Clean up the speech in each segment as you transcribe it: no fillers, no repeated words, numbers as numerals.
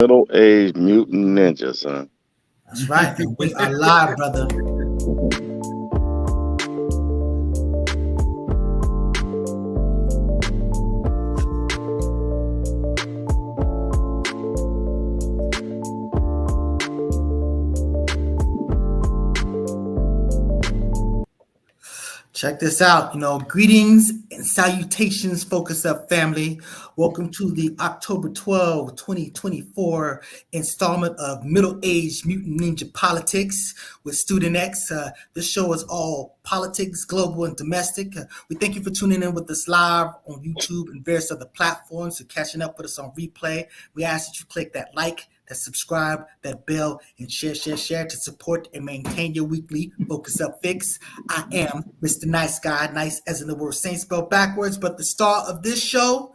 Middle-aged mutant ninjas, huh? That's right. And we are live, brother. Check this out. Greetings and salutations, Focus Up family. Welcome to the October 12, 2024 installment of Middle Age Mutant Ninja Politics with Student X. This show is all politics, global and domestic. We thank you for tuning in with us live on YouTube and various other platforms and catching up with us on replay. We ask that you click that like, that subscribe, that bell, and share to support and maintain your weekly Focus Up fix. I am Mr. Nice Guy, nice as in the word Saint spelled backwards, but the star of this show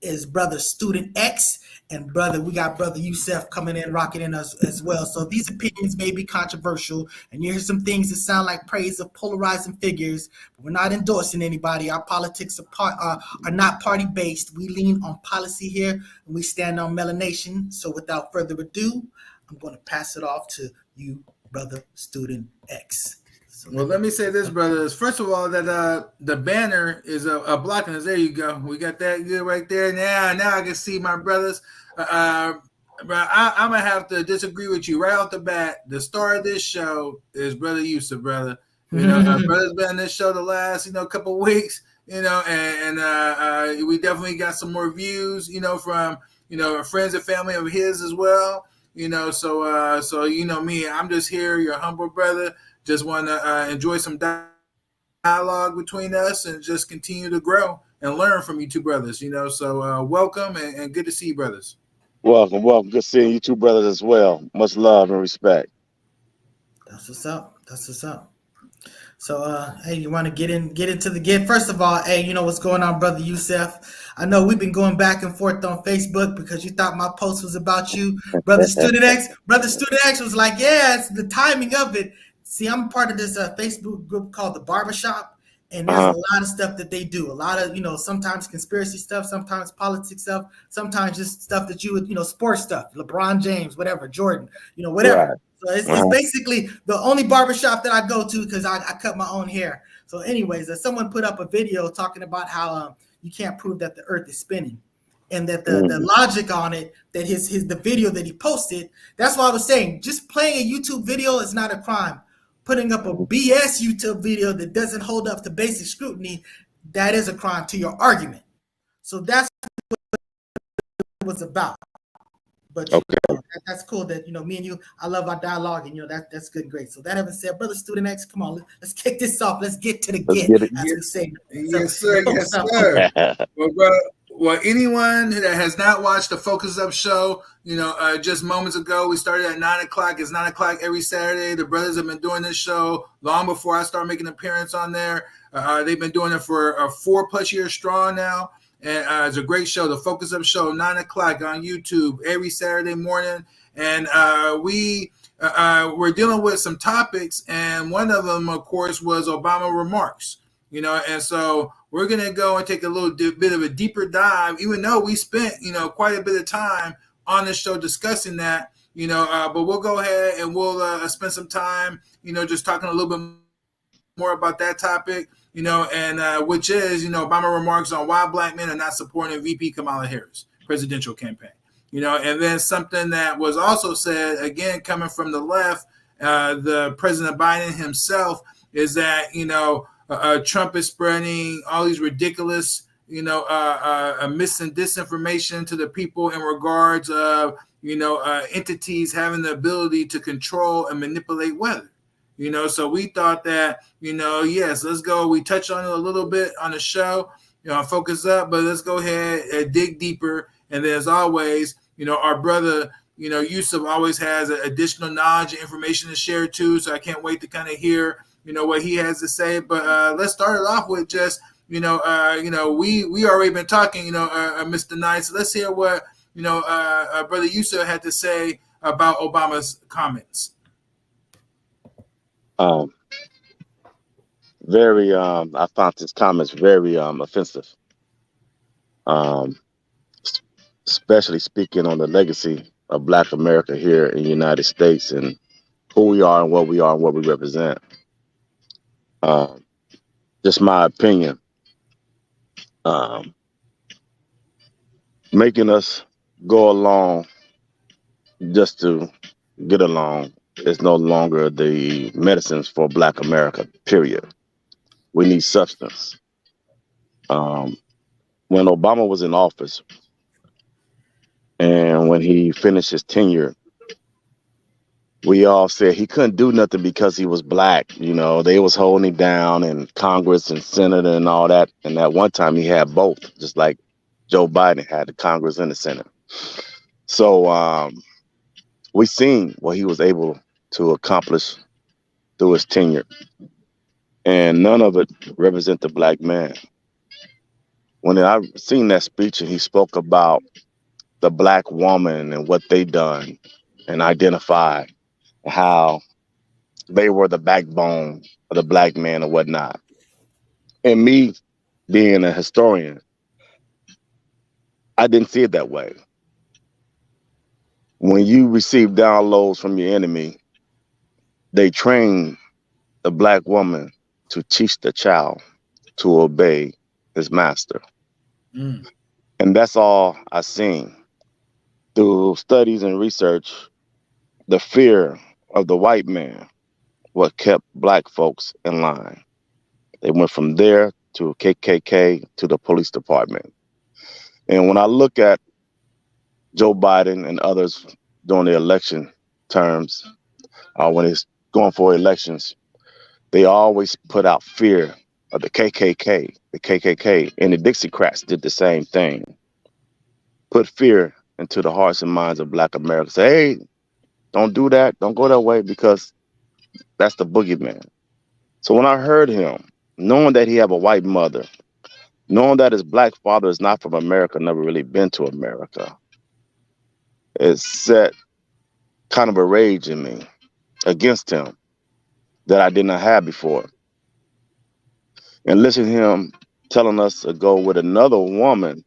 is Brother Student X. And we got Brother Youssef coming in, rocking in us as well. So these opinions may be controversial, and you hear some things that sound like praise of polarizing figures, but we're not endorsing anybody. Our politics are not party-based. We lean on policy here, and we stand on melanation. So without further ado, I'm going to pass it off to you, Brother Student X. Well, let me say this, brothers. First of all, that the banner is a blocking us. There you go. We got that good right there. Now I can see my brothers. I'm gonna have to disagree with you right off the bat. The star of this show is Brother Yusuf, brother. Brother's been on this show the last couple of weeks. And we definitely got some more views. From friends and family of his as well. So me, I'm just here, your humble brother. Just want to enjoy some dialogue between us and just continue to grow and learn from you two brothers, So welcome and good to see you, brothers. Welcome. Good seeing you two brothers as well. Much love and respect. That's what's up. So, hey, you want to get into the game? First of all, hey, you know what's going on, Brother Youssef? I know we've been going back and forth on Facebook because you thought my post was about you, Brother Student X. Brother Student X was like, yeah, it's the timing of it. See, I'm part of this Facebook group called the Barbershop, and there's a lot of stuff that they do. A lot of, sometimes conspiracy stuff, sometimes politics stuff, sometimes just stuff that you would, sports stuff, LeBron James, whatever, Jordan, whatever. Right. So it's basically the only barbershop that I go to because I cut my own hair. So anyways, someone put up a video talking about how you can't prove that the earth is spinning. And that the logic on it, that the video that he posted, that's what I was saying. Just playing a YouTube video is not a crime. Putting up a BS YouTube video that doesn't hold up to basic scrutiny, that is a crime to your argument. So that's what it was about. But that's cool that, me and you, I love our dialogue, and, that's good and great. So that having said, Brother Student X, come on, let's kick this off. Let's get to the as we say. Yes, sir. Yes, sir. Well, brother. Well, anyone that has not watched the Focus Up show, just moments ago, we started at 9 o'clock. It's 9 o'clock every Saturday. The brothers have been doing this show long before I started making an appearance on there. They've been doing it for 4+ years strong now. And it's a great show, the Focus Up show, 9 o'clock on YouTube every Saturday morning. And we're dealing with some topics. And one of them, of course, was Obama remarks. And so we're going to go and take a little bit of a deeper dive, even though we spent, quite a bit of time on this show discussing that, but we'll go ahead and we'll spend some time, just talking a little bit more about that topic, and which is, Obama remarks on why black men are not supporting VP Kamala Harris presidential campaign, and then something that was also said, again, coming from the left, the President Biden himself, is that, Trump is spreading all these ridiculous, mis and disinformation to the people in regards of, entities having the ability to control and manipulate weather. So we thought that, yes, let's go. We touched on it a little bit on the show, Focus Up, but let's go ahead and dig deeper. And then as always, our brother, Yusuf always has additional knowledge and information to share too. So I can't wait to kind of hear what he has to say, but let's start it off with just, we already been talking, Mr. Nice. Let's hear what, Brother Yusuf had to say about Obama's comments. I found his comments very offensive, especially speaking on the legacy of Black America here in the United States and who we are and what we represent. Um, just my opinion. Um, Making us go along just to get along is no longer the medicines for Black America, period. We need substance. Um, when Obama was in office and when he finished his tenure, we all said he couldn't do nothing because he was black. You know, they was holding him down in Congress and Senate and all that. And at one time he had both, just like Joe Biden had the Congress and the Senate. So we seen what he was able to accomplish through his tenure. And none of it represent the black man. When I seen that speech and he spoke about the black woman and what they done and identify how they were the backbone of the black man and whatnot. And me being a historian, I didn't see it that way. When you receive downloads from your enemy, they train the black woman to teach the child to obey his master. Mm. And that's all I seen through studies and research. The fear of the white man what kept black folks in line. They went from there to KKK to the police department. And when I look at Joe Biden and others during the election terms, when it's going for elections, they always put out fear of the KKK, the KKK, and the Dixiecrats did the same thing. Put fear into the hearts and minds of Black Americans. Say, hey, don't do that, don't go that way because that's the boogeyman. So when I heard him, knowing that he have a white mother, knowing that his black father is not from America, never really been to America, it set kind of a rage in me against him that I did not have before. And listen to him telling us to go with another woman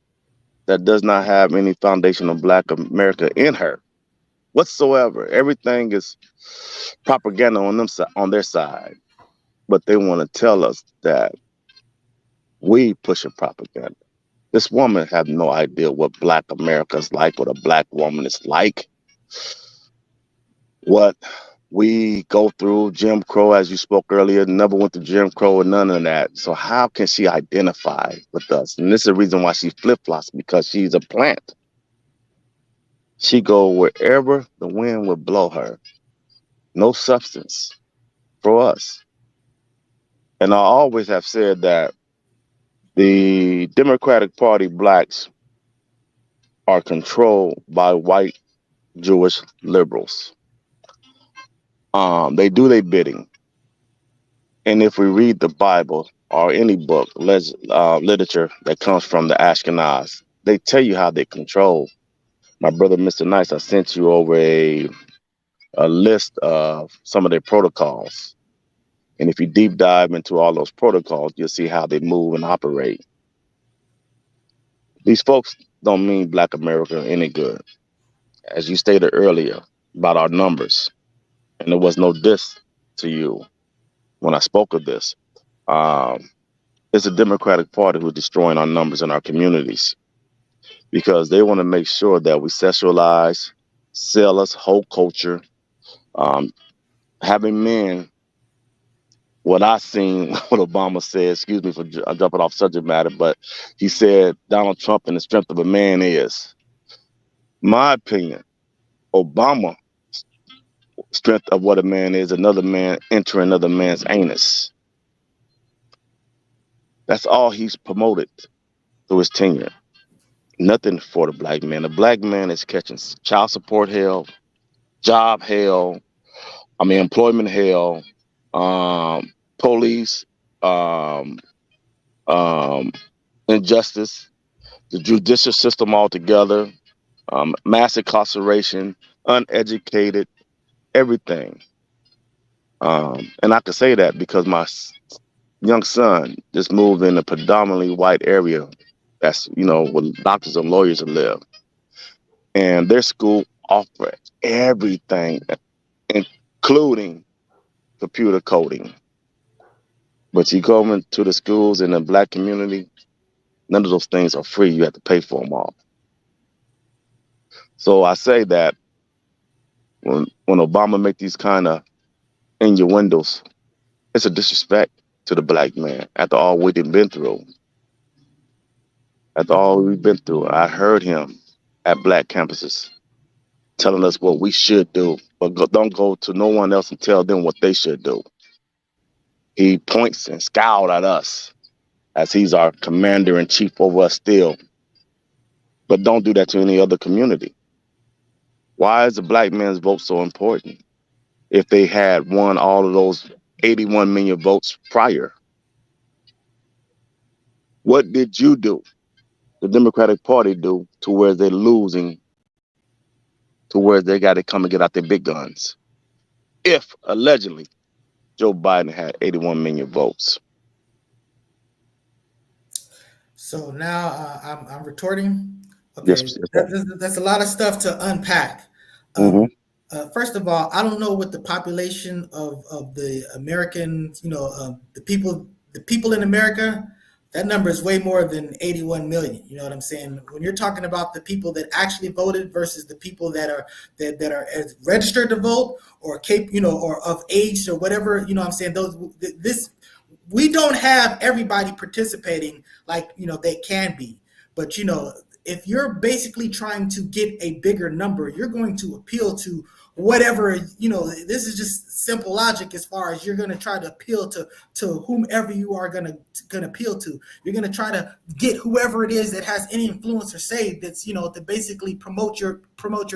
that does not have any foundation of Black America in her whatsoever. Everything is propaganda on them on their side, but they want to tell us that we pushing propaganda. This woman have no idea what Black America is like, what a Black woman is like, what we go through. Jim Crow, as you spoke earlier, never went to Jim Crow or none of that. So how can she identify with us? And this is the reason why she flip-flops, because she's a plant. She go wherever the wind would blow her. No substance for us. And I always have said that the Democratic Party blacks are controlled by white Jewish liberals. They do their bidding. And if we read the Bible or any book, literature that comes from the Ashkenaz, they tell you how they control. My brother, Mr. Nice, I sent you over a list of some of their protocols. And if you deep dive into all those protocols, you'll see how they move and operate. These folks don't mean Black America any good. As you stated earlier about our numbers, and there was no diss to you when I spoke of this. Um, it's a Democratic Party who's destroying our numbers in our communities because they want to make sure that we sexualize, sell us whole culture, um, having men. What I seen, what Obama said, excuse me for jumping off subject matter, but he said Donald Trump and the strength of a man is. My opinion, Obama strength of what a man is, another man entering another man's anus. That's all he's promoted through his tenure. Nothing for the black man. The black man is catching child support hell, job hell, employment hell, police, um, um, injustice, the judicial system altogether, mass incarceration, uneducated, everything. And I can say that because my young son just moved in a predominantly white area that's, where doctors and lawyers live. And their school offer everything, including computer coding. But you go into the schools in the black community, none of those things are free. You have to pay for them all. So I say that when Obama make these kind of innuendos, it's a disrespect to the black man after all we've been through. After all we've been through, I heard him at black campuses telling us what we should do, but don't go to no one else and tell them what they should do. He points and scowled at us as he's our commander in chief over us still, but don't do that to any other community. Why is the black man's vote so important if they had won all of those 81 million votes prior? What did you do, the Democratic Party do, to where they're losing, to where they got to come and get out their big guns? If allegedly Joe Biden had 81 million votes. So now I'm retorting. Yes, Okay, yes, sir. that's a lot of stuff to unpack. Mm-hmm. First of all, I don't know what the population of the Americans, the people in America. That number is way more than 81 million. You know what I'm saying? When you're talking about the people that actually voted versus the people that are registered to vote or or of age or whatever, you know what I'm saying? This we don't have everybody participating like they can be, but if you're basically trying to get a bigger number, you're going to appeal to whatever. This is just simple logic. As far as you're going to try to appeal to whomever you are going to appeal to, you're going to try to get whoever it is that has any influence or say that's to basically promote your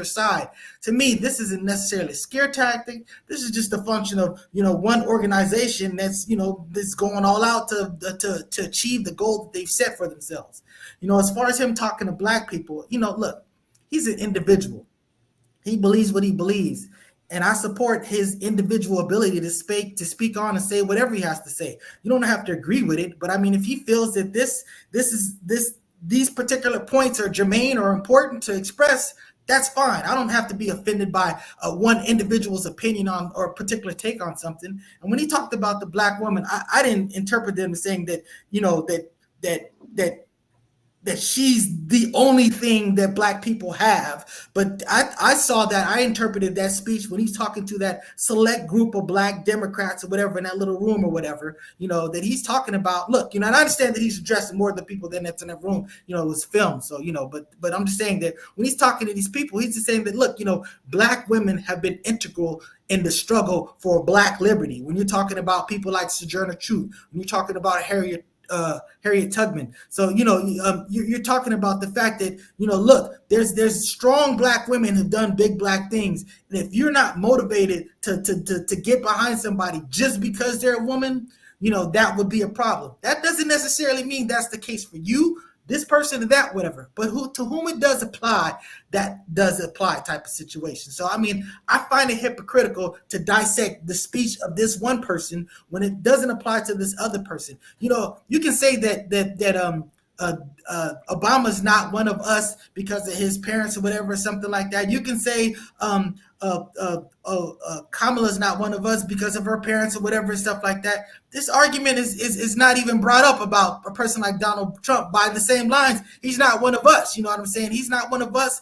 side. To me, this isn't necessarily a scare tactic. This is just a function of one organization that's that's going all out to achieve the goal that they've set for themselves. As far as him talking to black people, look, he's an individual. He believes what he believes, and I support his individual ability to speak on and say whatever he has to say. You don't have to agree with it, but I mean, if he feels that these particular points are germane or important to express, that's fine. I don't have to be offended by one individual's opinion on or a particular take on something. And when he talked about the black woman, I didn't interpret them as saying that that she's the only thing that black people have. But I saw that, I interpreted that speech when he's talking to that select group of black Democrats or whatever in that little room or whatever, that he's talking about, look, and I understand that he's addressing more of the people than that's in that room, it was filmed. So, but I'm just saying that when he's talking to these people, he's just saying that, look, black women have been integral in the struggle for black liberty. When you're talking about people like Sojourner Truth, when you're talking about Harriet Tubman. So you're talking about the fact that look, there's strong black women who've done big black things, and if you're not motivated to get behind somebody just because they're a woman, that would be a problem. That doesn't necessarily mean that's the case for you, this person or that, whatever. But to whom it does apply, that does apply type of situation. So, I mean, I find it hypocritical to dissect the speech of this one person when it doesn't apply to this other person. You can say that Obama's not one of us because of his parents or whatever, something like that. You can say Kamala's not one of us because of her parents or whatever and stuff like that. This argument is not even brought up about a person like Donald Trump by the same lines. He's not one of us. You know what I'm saying? He's not one of us.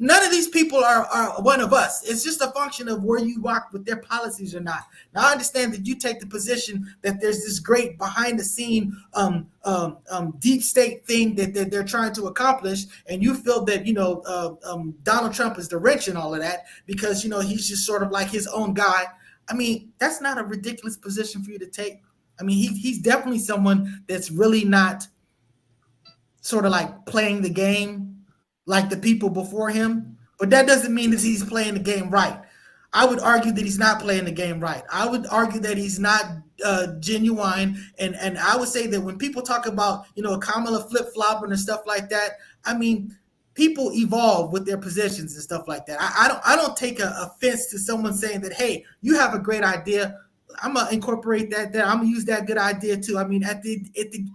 None of these people are one of us. It's just a function of where you rock with their policies or not. Now, I understand that you take the position that there's this great behind the scene deep state thing that they're trying to accomplish, and you feel that Donald Trump is the wrench and all of that because he's just sort of like his own guy. I mean, that's not a ridiculous position for you to take. I mean, he's definitely someone that's really not sort of like playing the game like the people before him, but that doesn't mean that he's playing the game right. I would argue that he's not playing the game right. I would argue that he's not genuine, and I would say that when people talk about Kamala flip flopping and stuff like that, I mean, people evolve with their positions and stuff like that. I don't take offense to someone saying that, hey, you have a great idea, I'm gonna incorporate that. I'm gonna use that good idea too. I mean, at the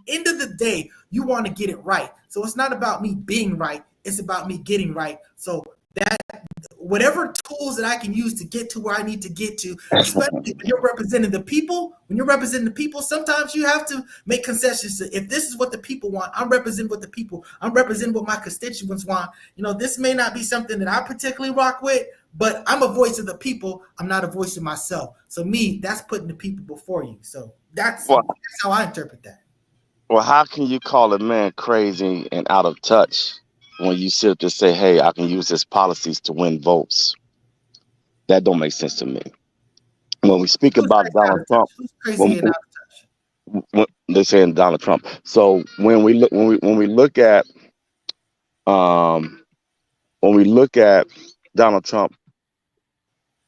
end of the day, you want to get it right. So it's not about me being right; it's about me getting right. So that whatever tools that I can use to get to where I need to get to, especially when you're representing the people. When you're representing the people, sometimes you have to make concessions to, if this is what the people want, I'm representing what the people, I'm representing what my constituents want. This may not be something that I particularly rock with, but I'm a voice of the people. I'm not a voice of myself. So me, that's putting the people before you. So Well, that's how I interpret that. well, how can you call a man crazy and out of touch when you sit to say, "Hey, I can use his policies to win votes"? That don't make sense to me. When we speak Who's about crazy out Donald of touch? Trump, Who's when, crazy and out of touch? when they're saying Donald Trump, so when we look at um when we look at Donald Trump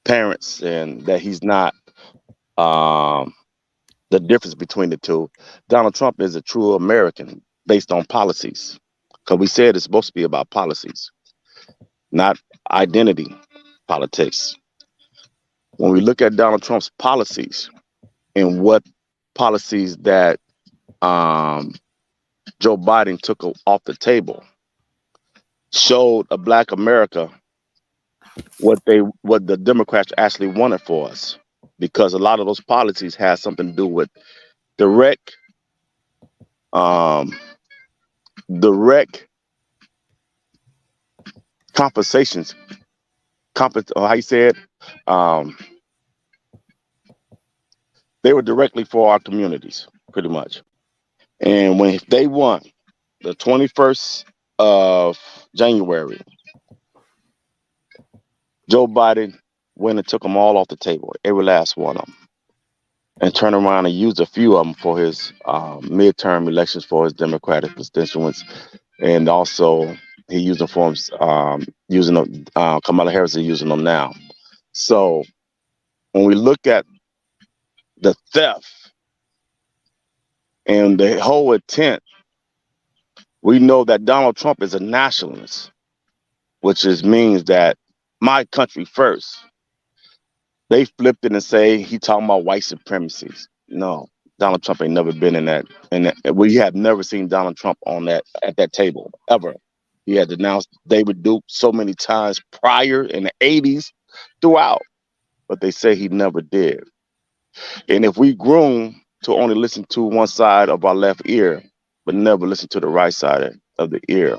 parents and that he's not um the difference between the two, Donald Trump is a true American based on policies. Because we said it's supposed to be about policies, not identity politics. When we look at Donald Trump's policies and what policies that um, Joe Biden took off the table, showed a black America what the Democrats actually wanted for us. Because a lot of those policies had something to do with direct um, direct compensations, how you said, um, they were directly for our communities, pretty much. And when they won the 21st of January, Joe Biden went and took them all off the table, every last one of them, and turned around and used a few of them for his midterm elections for his Democratic constituents, and also he used them for using them. Kamala Harris is using them now. So when we look at the theft and the whole intent, we know that Donald Trump is a nationalist, which means that my country first. They flipped it and say he talking about white supremacies. No, Donald Trump ain't never been in that. And we have never seen Donald Trump on that at that table ever. He had denounced David Duke so many times prior in the '80s, throughout, but they say he never did. And if we groom to only listen to one side of our left ear, but never listen to the right side of the ear,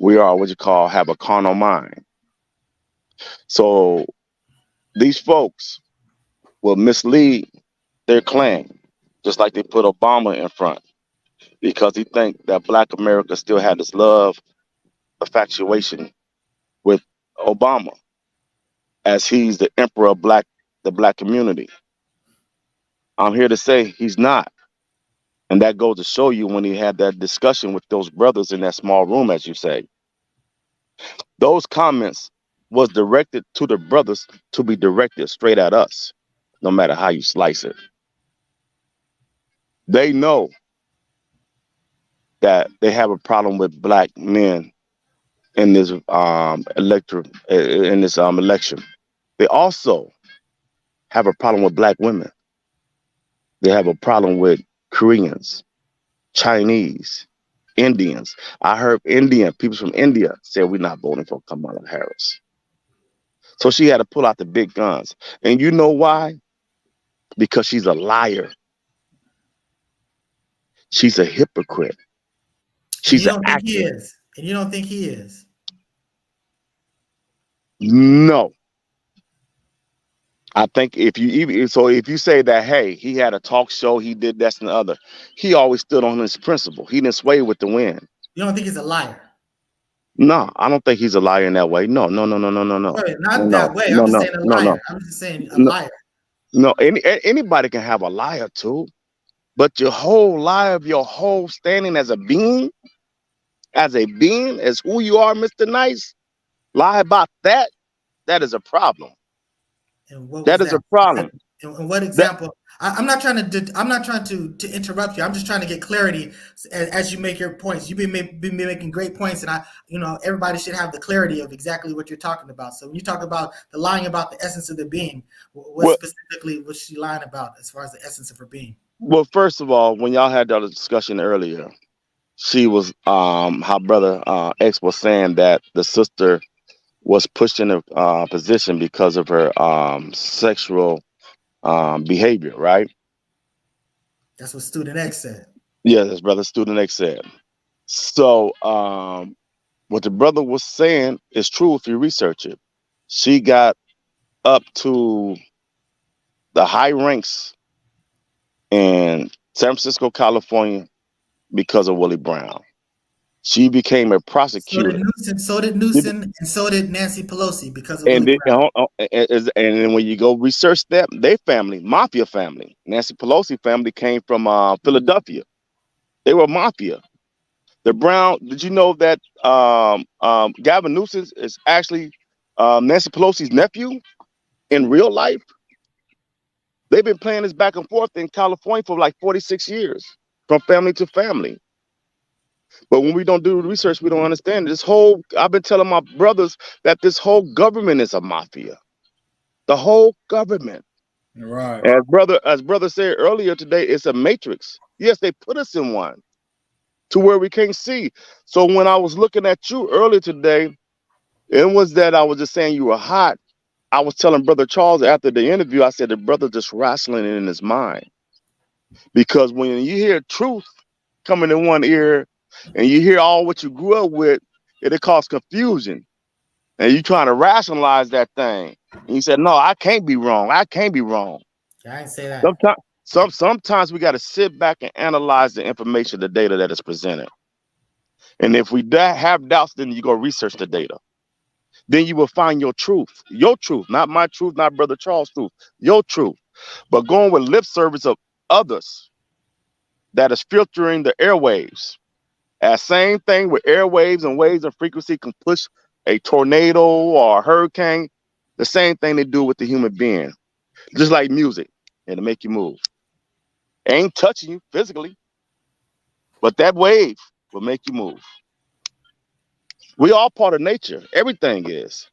we are what you call have a carnal mind. So these folks will mislead their claim, just like they put Obama in front, because he think that Black America still had this love infatuation with Obama, as he's the emperor of the black community. I'm here to say he's not. And that goes to show you when he had that discussion with those brothers in that small room, as you say. Those comments was directed to the brothers to be directed straight at us, no matter how you slice it. They know that they have a problem with black men in this election. They also have a problem with black women. They have a problem with Koreans, Chinese, Indians. I heard people from India say we're not voting for Kamala Harris. So she had to pull out the big guns. And you know why? Because she's a liar. She's a hypocrite. And you She's an don't think he actor. is. And you don't think he is. No. I think if you say that, hey, he had a talk show, he did this and the other, he always stood on his principle. He didn't sway with the wind. You don't think he's a liar. No, I don't think he's a liar in that way. No, no, no, no, no, no, no, Wait, not no, that way. I'm no, just no, saying a no, no, liar. I'm just saying a no, liar. no. Anybody can have a liar too, but your whole life, your whole standing as who you are, Mr. Nice, lie about that. That is a problem. And what That was is a that? problem. And what That example? I'm not trying to. I'm not trying to interrupt you. I'm just trying to get clarity as you make your points. You've been making great points, and everybody should have the clarity of exactly what you're talking about. So when you talk about the lying about the essence of the being, what well, specifically was she lying about as far as the essence of her being? well. First of all, when y'all had that discussion earlier, she was her brother X was saying that the sister was pushed in a position because of her sexual behavior, right? That's what Student X said. Yeah, his brother Student X said. So what the brother was saying is true if you research it. She got up to the high ranks in San Francisco, California, because of Willie Brown. She became a So did prosecutor. Newsom. So did Newsom, and so did Nancy Pelosi because of And Willie then, Brown. and then when you go research that, they family, mafia family. Nancy Pelosi family came from Philadelphia. They were mafia. The Brown. Did you know that Gavin Newsom is actually Nancy Pelosi's nephew in real life? They've been playing this back and forth in California for like 46 years, from family to family. But when we don't do research, we don't understand this whole. I've been telling my brothers that this whole government is a mafia. The whole government. Right. As brother said earlier today, it's a matrix. Yes, they put us in one to where we can't see. So when I was looking at you earlier today, it was that I was just saying you were hot. I was telling Brother Charles after the interview, I said the brother just wrestling in his mind. Because when you hear truth coming in one ear and you hear all what you grew up with, it'll cause confusion. And you trying to rationalize that thing. And you said, no, I can't be wrong. I can't be wrong. I didn't say that. Sometimes sometimes we got to sit back and analyze the information, the data that is presented. And if we have doubts, then you go research the data. Then you will find your truth, not my truth, not Brother Charles' truth, your truth. But going with lip service of others that is filtering the airwaves. That same thing with airwaves and waves and frequency can push a tornado or a hurricane. The same thing they do with the human being. Just like music, and to make you move. It ain't touching you physically, but that wave will make you move. We all part of nature. Everything is.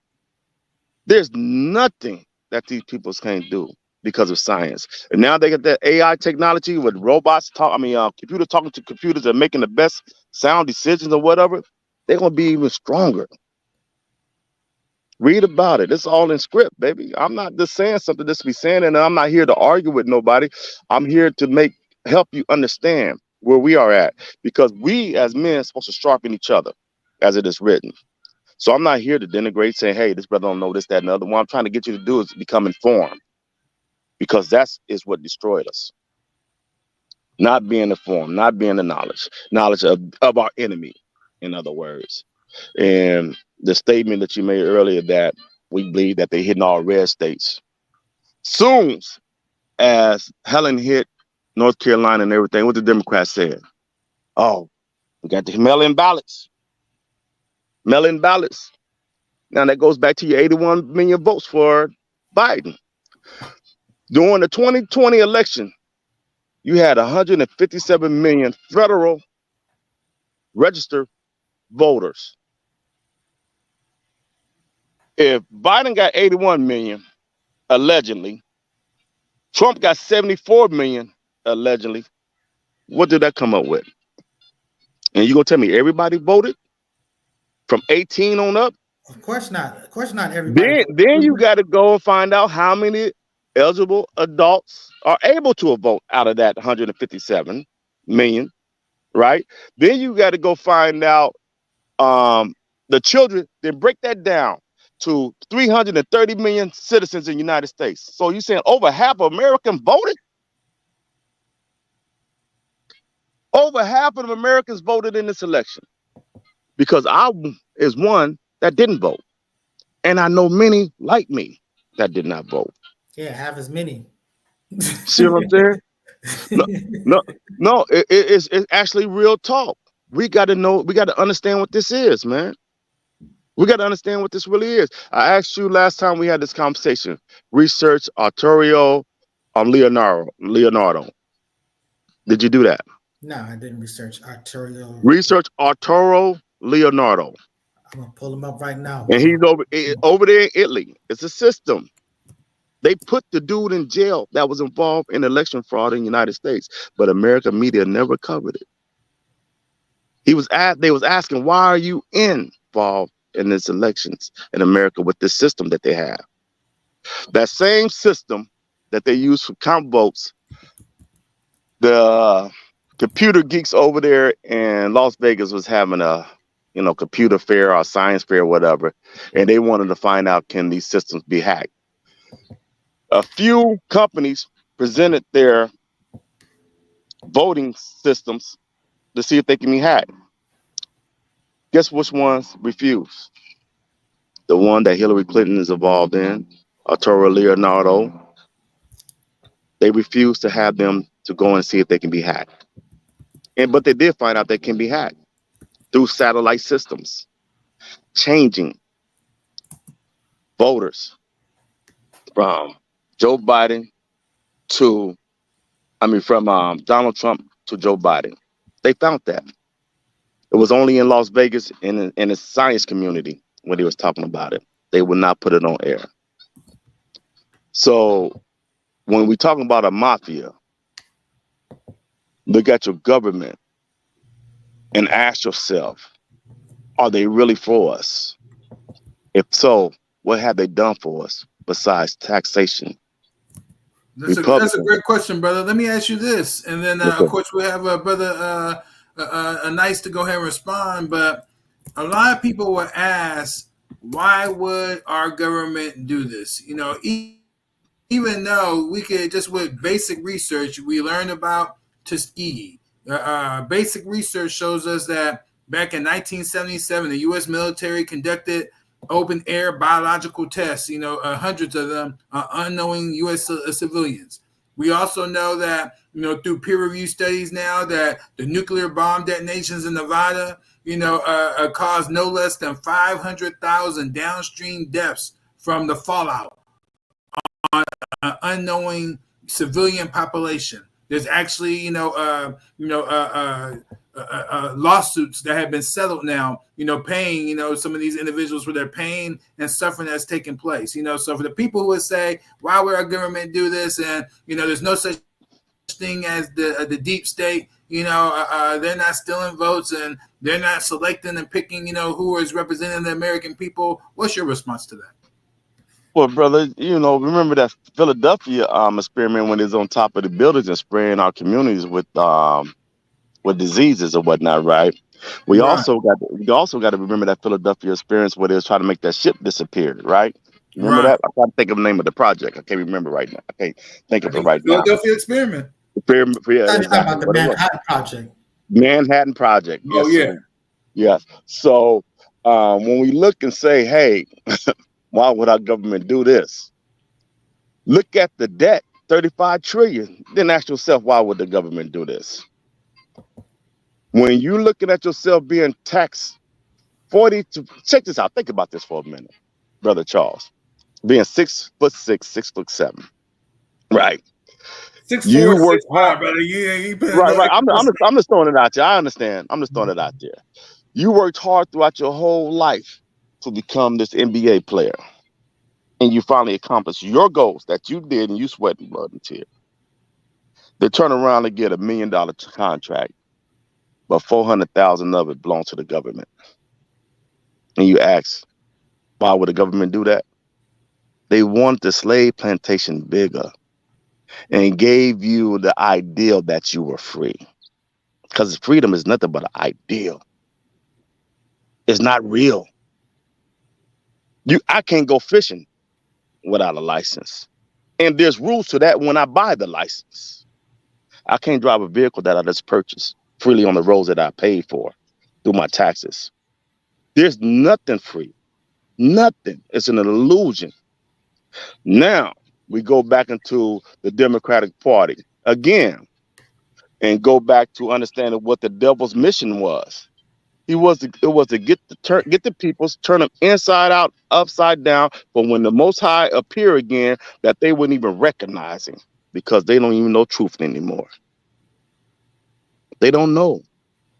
There's nothing that these people can't do because of science. And now they got that AI technology with robots computers talking to computers and making the best sound decisions or whatever. They're gonna be even stronger. Read about it. It's all in script, baby. I'm not just saying something just to be saying it, and I'm not here to argue with nobody. I'm here to help you understand where we are at. Because we as men are supposed to sharpen each other, as it is written. So I'm not here to denigrate, saying, hey, this brother don't know this, that, and the other. What I'm trying to get you to do is become informed. Because that's is what destroyed us. Not being informed, not being the knowledge of our enemy, in other words. And the statement that you made earlier that we believe that they're hitting all red states. Soon as Helen hit North Carolina and everything, what the Democrats said? Oh, we got the mail-in ballots. Mail-in ballots. Now that goes back to your 81 million votes for Biden. During the 2020 election, you had 157 million federal registered voters. If Biden got 81 million, allegedly, Trump got 74 million, allegedly, what did that come up with? And you gonna tell me everybody voted from 18 on up? Of course not. Of course not. Everybody. Then you got to go and find out how many eligible adults are able to vote out of that 157 million, right? Then you got to go find out the children. Then break that down to 330 million citizens in the United States. So you saying over half of Americans voted? Over half of Americans voted in this election because I is one that didn't vote. And I know many like me that did not vote. Yeah, half as many. See what I'm saying? No, no, no. It's actually real talk. We got to know. We got to understand what this is, man. We got to understand what this really is. I asked you last time we had this conversation. Research Arturo Leonardo. Leonardo. Did you do that? No, I didn't research arterial. Research Arturo Leonardo. I'm gonna pull him up right now. And he's over there in Italy. It's a system. They put the dude in jail that was involved in election fraud in the United States, but American media never covered it. They was asking, why are you involved in these elections in America with this system that they have. That same system that they use for count votes, the computer geeks over there in Las Vegas was having a computer fair or science fair or whatever, and they wanted to find out, can these systems be hacked. A few companies presented their voting systems to see if they can be hacked. Guess which ones refused? The one that Hillary Clinton is involved in, Arturo Leonardo. They refused to have them to go and see if they can be hacked. But they did find out they can be hacked through satellite systems, changing voters from Joe Biden from Donald Trump to Joe Biden. They found that. It was only in Las Vegas in the science community when he was talking about it. They would not put it on air. So when we're talking about a mafia, look at your government and ask yourself, are they really for us? If so, what have they done for us besides taxation? That's a great question, brother. Let me ask you this, and then of course we have brother Nice to go ahead and respond. But a lot of people will ask, why would our government do this? Even though we could just with basic research, we learned about Tuskegee. Basic research shows us that back in 1977, the U.S. military conducted open air biological tests, hundreds of them, unknowing U.S. Civilians. We also know that, through peer review studies now, that the nuclear bomb detonations in Nevada, caused no less than 500,000 downstream deaths from the fallout on an unknowing civilian population. There's actually, lawsuits that have been settled now, paying, some of these individuals for their pain and suffering that's taking place. So for the people who would say, why would our government do this? And, there's no such thing as the deep state, they're not stealing votes and they're not selecting and picking, who is representing the American people. What's your response to that? Well, brother, remember that Philadelphia experiment when it's on top of the buildings and spraying our communities with diseases or whatnot, right? We also got to remember that Philadelphia experience where they was trying to make that ship disappear, right? Remember that? I can't think of the name of the project. I can't remember right now. I can't think of it right now. Philadelphia experiment. Yeah, exactly. About the Manhattan Project. Manhattan Project. Oh, yes, yeah. Sir. Yes. So when we look and say, hey, why would our government do this? Look at the debt, 35 trillion. Then ask yourself, why would the government do this? When you're looking at yourself being taxed 40 to, check this out. Think about this for a minute, Brother Charles. Being 6'6", 6'7", right? 6'4", you work 6'5", hard, brother. Right. I'm just throwing it out there. I understand. I'm just throwing it out there. You worked hard throughout your whole life to become this NBA player, and you finally accomplished your goals that you did, and you sweat and blood and tears. They turn around and get $1 million contract, but 400,000 of it belongs to the government. And you ask, why would the government do that? They want the slave plantation bigger and gave you the ideal that you were free. Because freedom is nothing but an ideal. It's not real. I can't go fishing without a license. And there's rules to that when I buy the license. I can't drive a vehicle that I just purchased freely on the roads that I paid for through my taxes. There's nothing free. Nothing. It's an illusion. Now we go back into the Democratic Party again and go back to understanding what the devil's mission was. It was to get the people, turn them inside out, upside down, but when the Most High appear again, that they wouldn't even recognize him because they don't even know truth anymore. They don't know.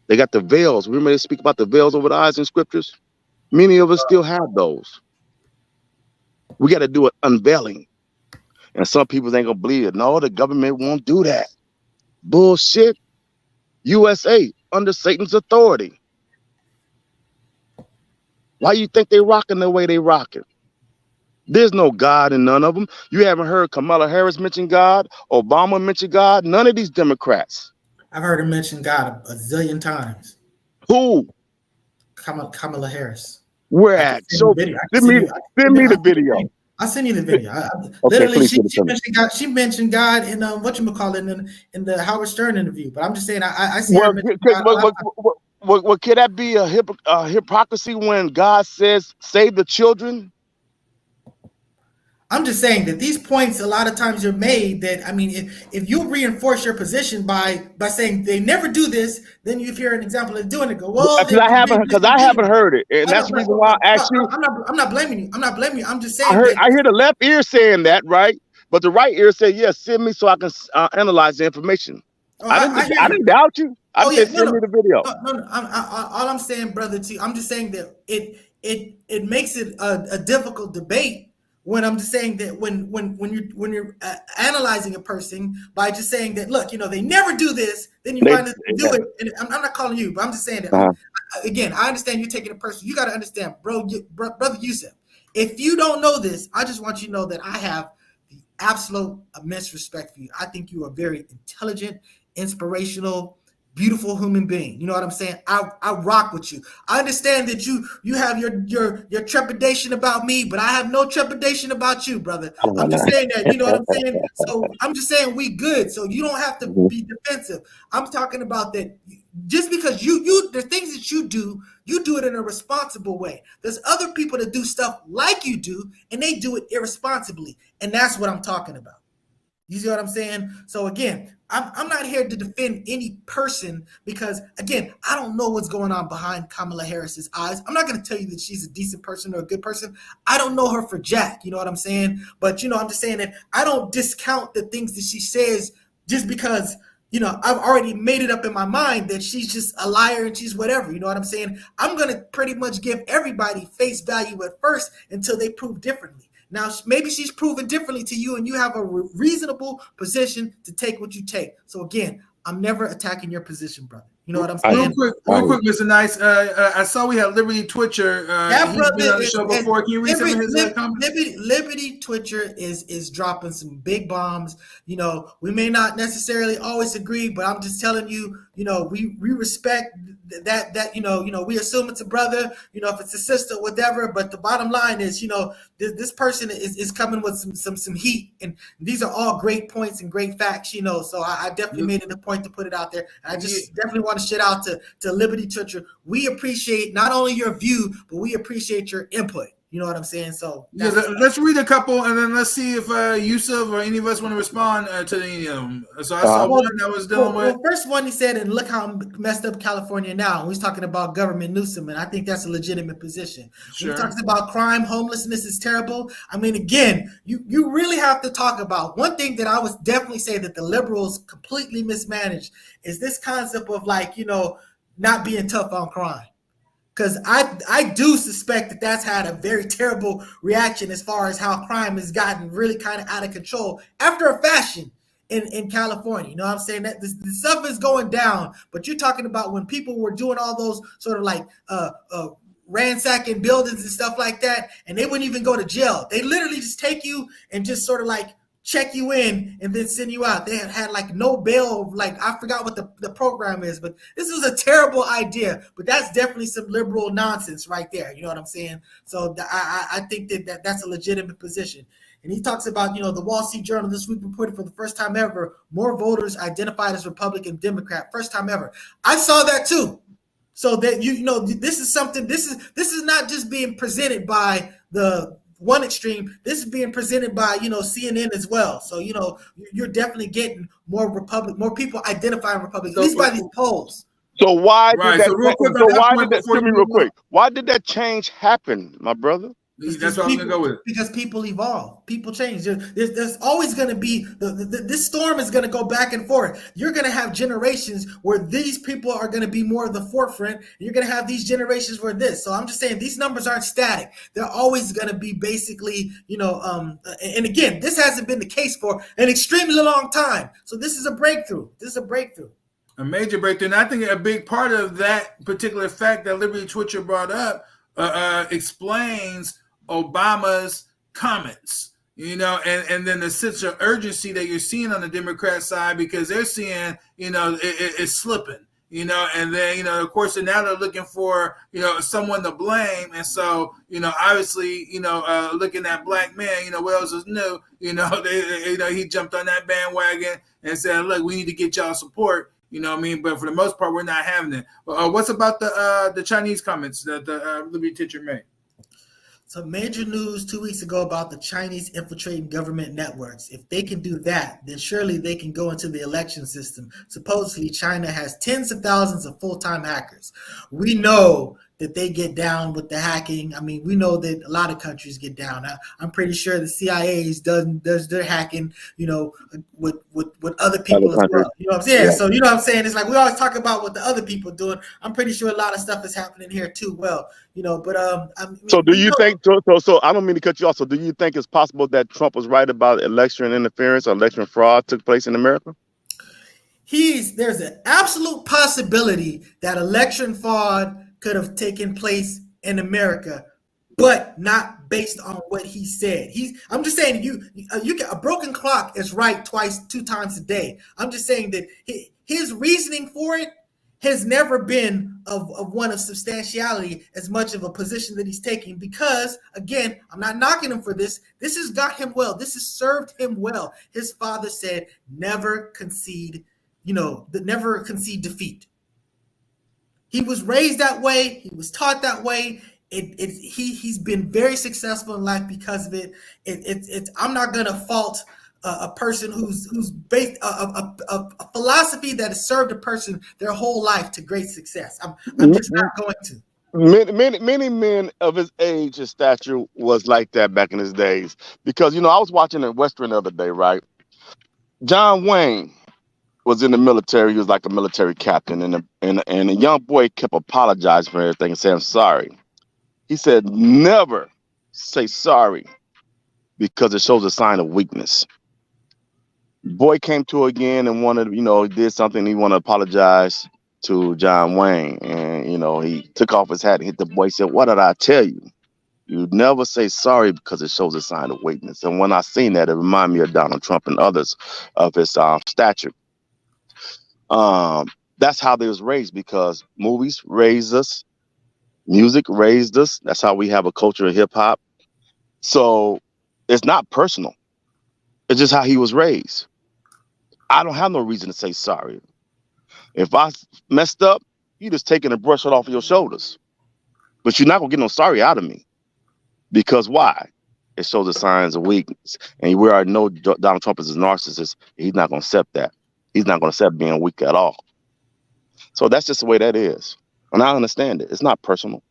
They got the veils. Remember they speak about the veils over the eyes in scriptures? Many of us still have those. We got to do it unveiling. And some people ain't going to believe it. No, the government won't do that. Bullshit. USA under Satan's authority. Why you think they rocking the way they rocking? There's no God in none of them. You haven't heard Kamala Harris mention God, Obama mention God, none of these Democrats. I've heard her mention God a zillion times. Who? Kamala Harris. Where I can at? send you Show, the video. I can send send me, you. send me the video. I'll send you the video. Okay, Literally, please she, send it she to me. mentioned God. She mentioned God in what you call it in the Howard Stern interview. But I'm just saying, I see her Well, mention God a lot. could that be a hypocrisy when God says, "Save the children"? I'm just saying that these points a lot of times are made that I mean if you reinforce your position by saying they never do this, then you hear an example of doing it, go, well, Because they I do haven't it. heard it, and I know, that's the reason why I asked you. I'm not blaming you. I'm not blaming you. I'm just saying that I hear the left ear saying that, right? But the right ear said, "Yes, send me so I can analyze the information." oh I hear I you. didn't doubt you. I Oh just yeah, said, "Send me the video." no. All I'm saying, brother T, I'm just saying that it makes it a difficult debate when I'm just saying that when you're analyzing a person by just saying that look, they never do this, then you They, find that they do it. And I'm not calling you, but I'm just saying that uh, again. I understand you're taking it personal. You got to understand, brother Yusuf. If you don't know this, I just want you to know that I have the absolute immense respect for you. I think you are very intelligent, inspirational, beautiful human being. You know what I'm saying? I rock with you. I understand that you have your trepidation about me, but I have no trepidation about you, brother. come on I'm now. just saying that. You know what I'm saying? So I'm just saying we good. So you don't have to be defensive. I'm talking about that. Just because the things that you do it in a responsible way. There's other people that do stuff like you do, and they do it irresponsibly, and that's what I'm talking about. You see what I'm saying? So again, I'm not here to defend any person because again, I don't know what's going on behind Kamala Harris's eyes. I'm not going to tell you that she's a decent person or a good person. I don't know her for jack. You know what I'm saying? But I'm just saying that I don't discount the things that she says just because I've already made it up in my mind that she's just a liar and she's whatever. You know what I'm saying? I'm going to pretty much give everybody face value at first until they prove differently. Now, maybe she's proven differently to you, and you have a reasonable position to take what you take. So again, I'm never attacking your position, brother. You know what I'm Real saying? quick, Mr. Nice. I saw we had Liberty Twitcher. That He's brother been on the show before. Can you read some of his comments? Liberty Twitcher is dropping some big bombs. We may not necessarily always agree, but I'm just telling you, we respect that we assume it's a brother, if it's a sister, whatever. But the bottom line is, this person is coming with some heat, and these are all great points and great facts. So I definitely made it a point to put it out there. And I just definitely want to shout out to Liberty Twitcher. We appreciate not only your view, but we appreciate your input. You know what I'm saying? So let's read a couple, and then let's see if Yusuf or any of us want to respond to any of them. So I saw one that was dealing with. Well, first one he said, and look how messed up California now. He's talking about government Newsom, and I think that's a legitimate position. Sure. When he talks about crime, homelessness is terrible. I mean, again, you really have to talk about one thing that I would definitely say that the liberals completely mismanaged is this concept of not being tough on crime. Because I do suspect that that's had a very terrible reaction as far as how crime has gotten really kind of out of control after a fashion in California. You know what I'm saying? That the stuff is going down, but you're talking about when people were doing all those sort of like ransacking buildings and stuff like that, and they wouldn't even go to jail. They literally just take you and just sort of like check you in and then send you out. They had like no bail. Like I forgot what the program is, but this was a terrible idea. But that's definitely some liberal nonsense right there. You know what I'm saying? So I think that's a legitimate position. And he talks about, the Wall Street Journal this week reported for the first time ever, more voters identified as Republican Democrat. First time ever. I saw that too. So that this is something. This is not just being presented by the one extreme. This is being presented by CNN as well. So you're definitely getting more people identifying Republicans, at least by these polls. So why did that? So real quick, excuse me, real quick. Why did that change happen, my brother? That's what I'm gonna go with. Because people evolve, people change. There's always going to be this storm is going to go back and forth. You're going to have generations where these people are going to be more of the forefront. You're going to have these generations where this. So I'm just saying these numbers aren't static. They're always going to be basically, and again, this hasn't been the case for an extremely long time. So this is a breakthrough. A major breakthrough. And I think a big part of that particular fact that Liberty Twitcher brought up explains Obama's comments. And then the sense of urgency that you're seeing on the Democrat side, because they're seeing, it's slipping. And then, of course, and now they're looking for, someone to blame. And so, obviously, looking at black man, what else is new? He jumped on that bandwagon and said, look, we need to get y'all support. You know what I mean? But for the most part, we're not having it. What's about the Chinese comments that the Liberty teacher made? So major news 2 weeks ago about the Chinese infiltrating government networks. If they can do that, then surely they can go into the election system. Supposedly, China has tens of thousands of full-time hackers. We know that they get down with the hacking. I mean, we know that a lot of countries get down. I'm pretty sure the CIA does their hacking, with other Other people as countries. well. You know what I'm saying? Yeah. So you know what I'm saying? It's like we always talk about what the other people doing. I'm pretty sure a lot of stuff is happening here too. Well, but I mean, So do we you know think so I don't mean to cut you off. So do you think it's possible that Trump was right about election interference or election fraud took place in America? there's an absolute possibility that election fraud could have taken place in America, but not based on what he said. I'm just saying a broken clock is right twice, 2 times a day. I'm just saying that his reasoning for it has never been of one of substantiality as much of a position that he's taking, because again, I'm not knocking him for this. This has got him well. This has served him well. His father said, never concede, never concede defeat. He was raised that way. He was taught that way. He's been very successful in life because of it. I'm not gonna fault a person who's based a philosophy that has served a person their whole life to great success. I'm just not going to. Many men of his age, his stature was like that back in his days. Because I was watching a Western the other day, right? John Wayne was in the military. He was like a military captain, and a young boy kept apologizing for everything and saying, "I'm sorry." He said, "Never say sorry because it shows a sign of weakness." Boy came to again and wanted, he did something. He wanted to apologize to John Wayne, and he took off his hat and hit the boy. He said, "What did I tell you? You never say sorry because it shows a sign of weakness." And when I seen that, it reminded me of Donald Trump and others of his stature. That's how they was raised, because movies raised us, music raised us. That's how we have a culture of hip hop. So it's not personal. It's just how he was raised. I don't have no reason to say sorry. If I messed up, you just taking a brush it off of your shoulders. But you're not gonna get no sorry out of me. Because why? It shows the signs of weakness. And we already know Donald Trump is a narcissist. He's not gonna accept that. He's not gonna accept being weak at all. So that's just the way that is. And I understand it. It's not personal.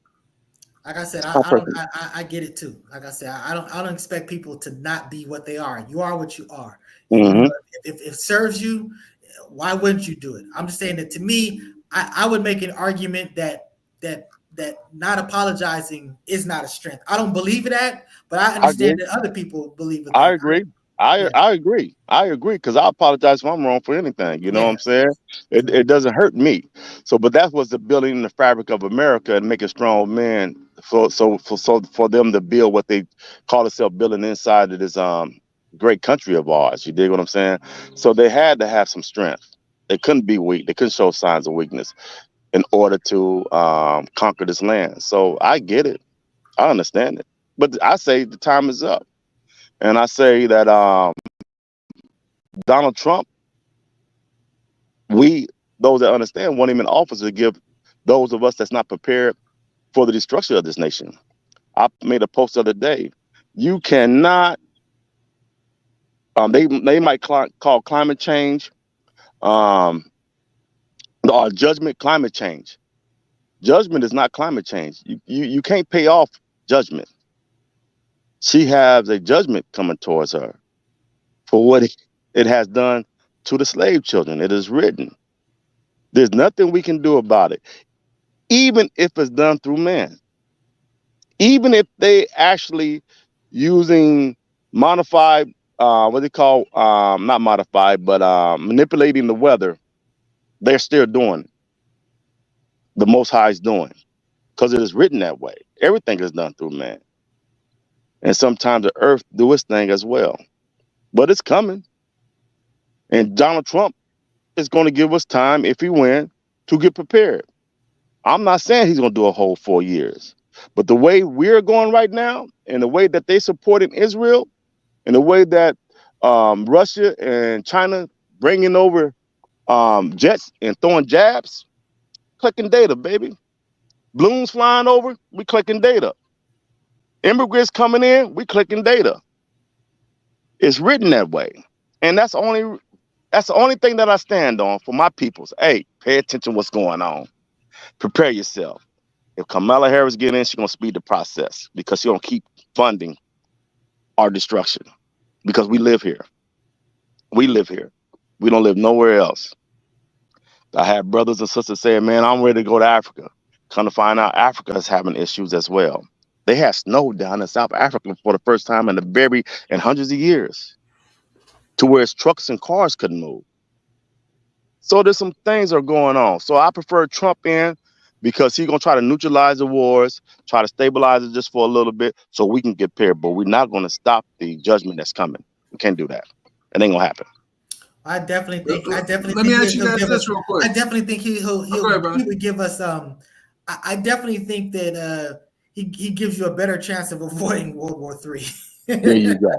Like I said, It's not personal. I get it too. Like I said, I don't expect people to not be what they are. You are what you are. And Hmm. if it serves you, why wouldn't you do it? I'm just saying that to me, I would make an argument that not apologizing is not a strength. I don't believe in that, but I I agree. understand that other people believe it. I That agree. I agree. I agree, because I apologize if I'm wrong for anything. You know what I'm yes, saying? It doesn't hurt me. So, but that was the building the fabric of America and making strong men for them to build what they call themselves building inside of this great country of ours. You dig what I'm saying? So they had to have some strength. They couldn't be weak. They couldn't show signs of weakness in order to conquer this land. So I get it. I understand it. But I say the time is up. And I say that Donald Trump, we, those that understand, want him in office to give those of us that's not prepared for the destruction of this nation. I made a post the other day. You cannot, they might call climate change, um, or judgment climate change. Judgment is not climate change. You can't pay off judgment. She has a judgment coming towards her for what it has done to the slave children. It is written. There's nothing we can do about it, even if it's done through man. Even if they actually using modified, what they call, not modified, but manipulating the weather, they're still doing it. The Most High is doing, because it is written that way. Everything is done through man. And sometimes the earth do its thing as well. But it's coming. And Donald Trump is going to give us time, if he wins, to get prepared. I'm not saying he's going to do a whole 4 years. But the way we're going right now, and the way that they supporting Israel, and the way that Russia and China bringing over jets and throwing jabs, collecting data, baby. Balloons flying over, we collecting data. Immigrants coming in, we collecting data. It's written that way, and that's the only thing that I stand on for my peoples. Hey, pay attention to what's going on. Prepare yourself. If Kamala Harris get in, she's gonna speed the process because she's gonna keep funding our destruction. Because we live here. We live here. We don't live nowhere else. I had brothers and sisters saying, man, I'm ready to go to Africa. Come to find out Africa is having issues as well. They had snow down in South Africa for the first time in hundreds of years, to where trucks and cars couldn't move. So there's some things are going on. So I prefer Trump in because he's gonna try to neutralize the wars, try to stabilize it just for a little bit, so we can get paired. But we're not gonna stop the judgment that's coming. We can't do that. It ain't gonna happen. I definitely think. Let me ask you guys this real quick. I definitely think he would give us. I definitely think that he gives you a better chance of avoiding World War III. There you go.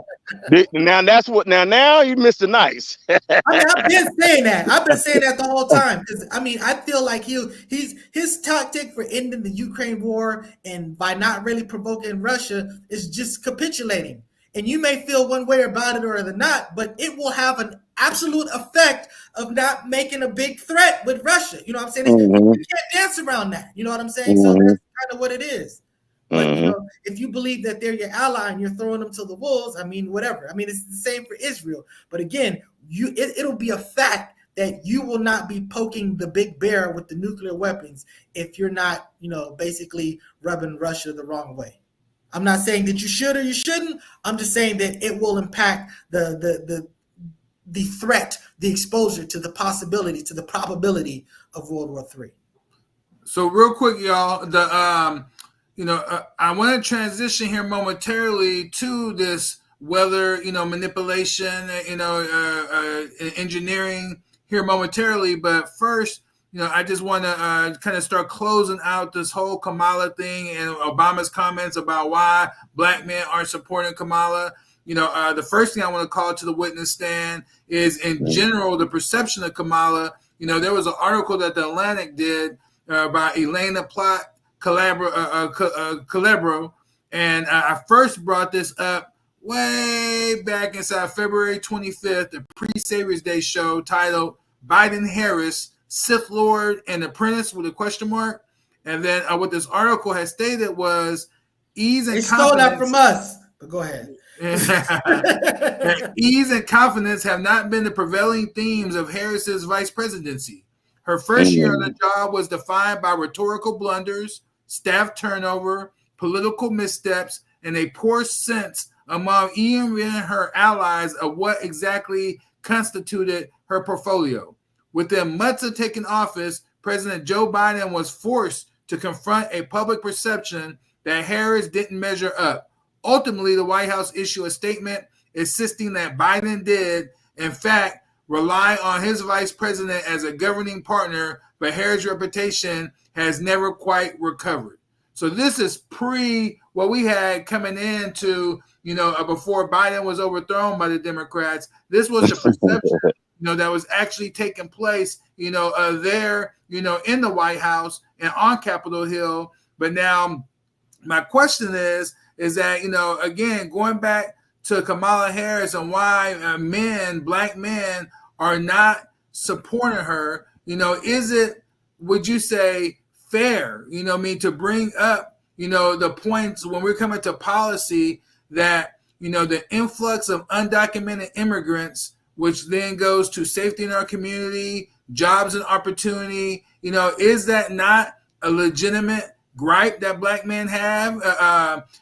Now that's what. Now you missed the nice. I mean, I've been saying that. I've been saying that the whole time because I mean, I feel like his tactic for ending the Ukraine war and by not really provoking Russia is just capitulating. And you may feel one way about it or the not, but it will have an absolute effect of not making a big threat with Russia. You know what I'm saying? Mm-hmm. You can't dance around that. You know what I'm saying? So that's kind of what it is. But you know, if you believe that they're your ally and you're throwing them to the wolves, I mean, whatever. I mean, it's the same for Israel. But again, it'll be a fact that you will not be poking the big bear with the nuclear weapons if you're not, you know, basically rubbing Russia the wrong way. I'm not saying that you should or you shouldn't. I'm just saying that it will impact the threat, the exposure to the possibility, to the probability of World War III. So real quick, y'all, I want to transition here momentarily to this weather, manipulation, engineering here momentarily. But first, I just want to kind of start closing out this whole Kamala thing and Obama's comments about why black men aren't supporting Kamala. The first thing I want to call to the witness stand is, in general, the perception of Kamala. There was an article that the Atlantic did by Elena Plott Calabro, and I first brought this up way back inside February 25th, the pre-Savior's Day show titled Biden-Harris, Sith Lord and Apprentice with a question mark. And then what this article has stated was ease and they confidence. Stole that from us, but go ahead. Ease and confidence have not been the prevailing themes of Harris's vice presidency. Her first year on the job was defined by rhetorical blunders, staff turnover, political missteps, and a poor sense among even her allies of what exactly constituted her portfolio. Within months of taking office, President Joe Biden was forced to confront a public perception that Harris didn't measure up. Ultimately, the White House issued a statement insisting that Biden did, in fact, rely on his vice president as a governing partner, but Harris' reputation has never quite recovered. So this is pre what we had coming into, before Biden was overthrown by the Democrats. This was the perception, that was actually taking place, there, in the White House and on Capitol Hill. But now my question is that, again, going back to Kamala Harris and why black men are not supporting her, is it, would you say, fair, to bring up, the points when we're coming to policy that, the influx of undocumented immigrants, which then goes to safety in our community, jobs and opportunity, is that not a legitimate gripe that black men have?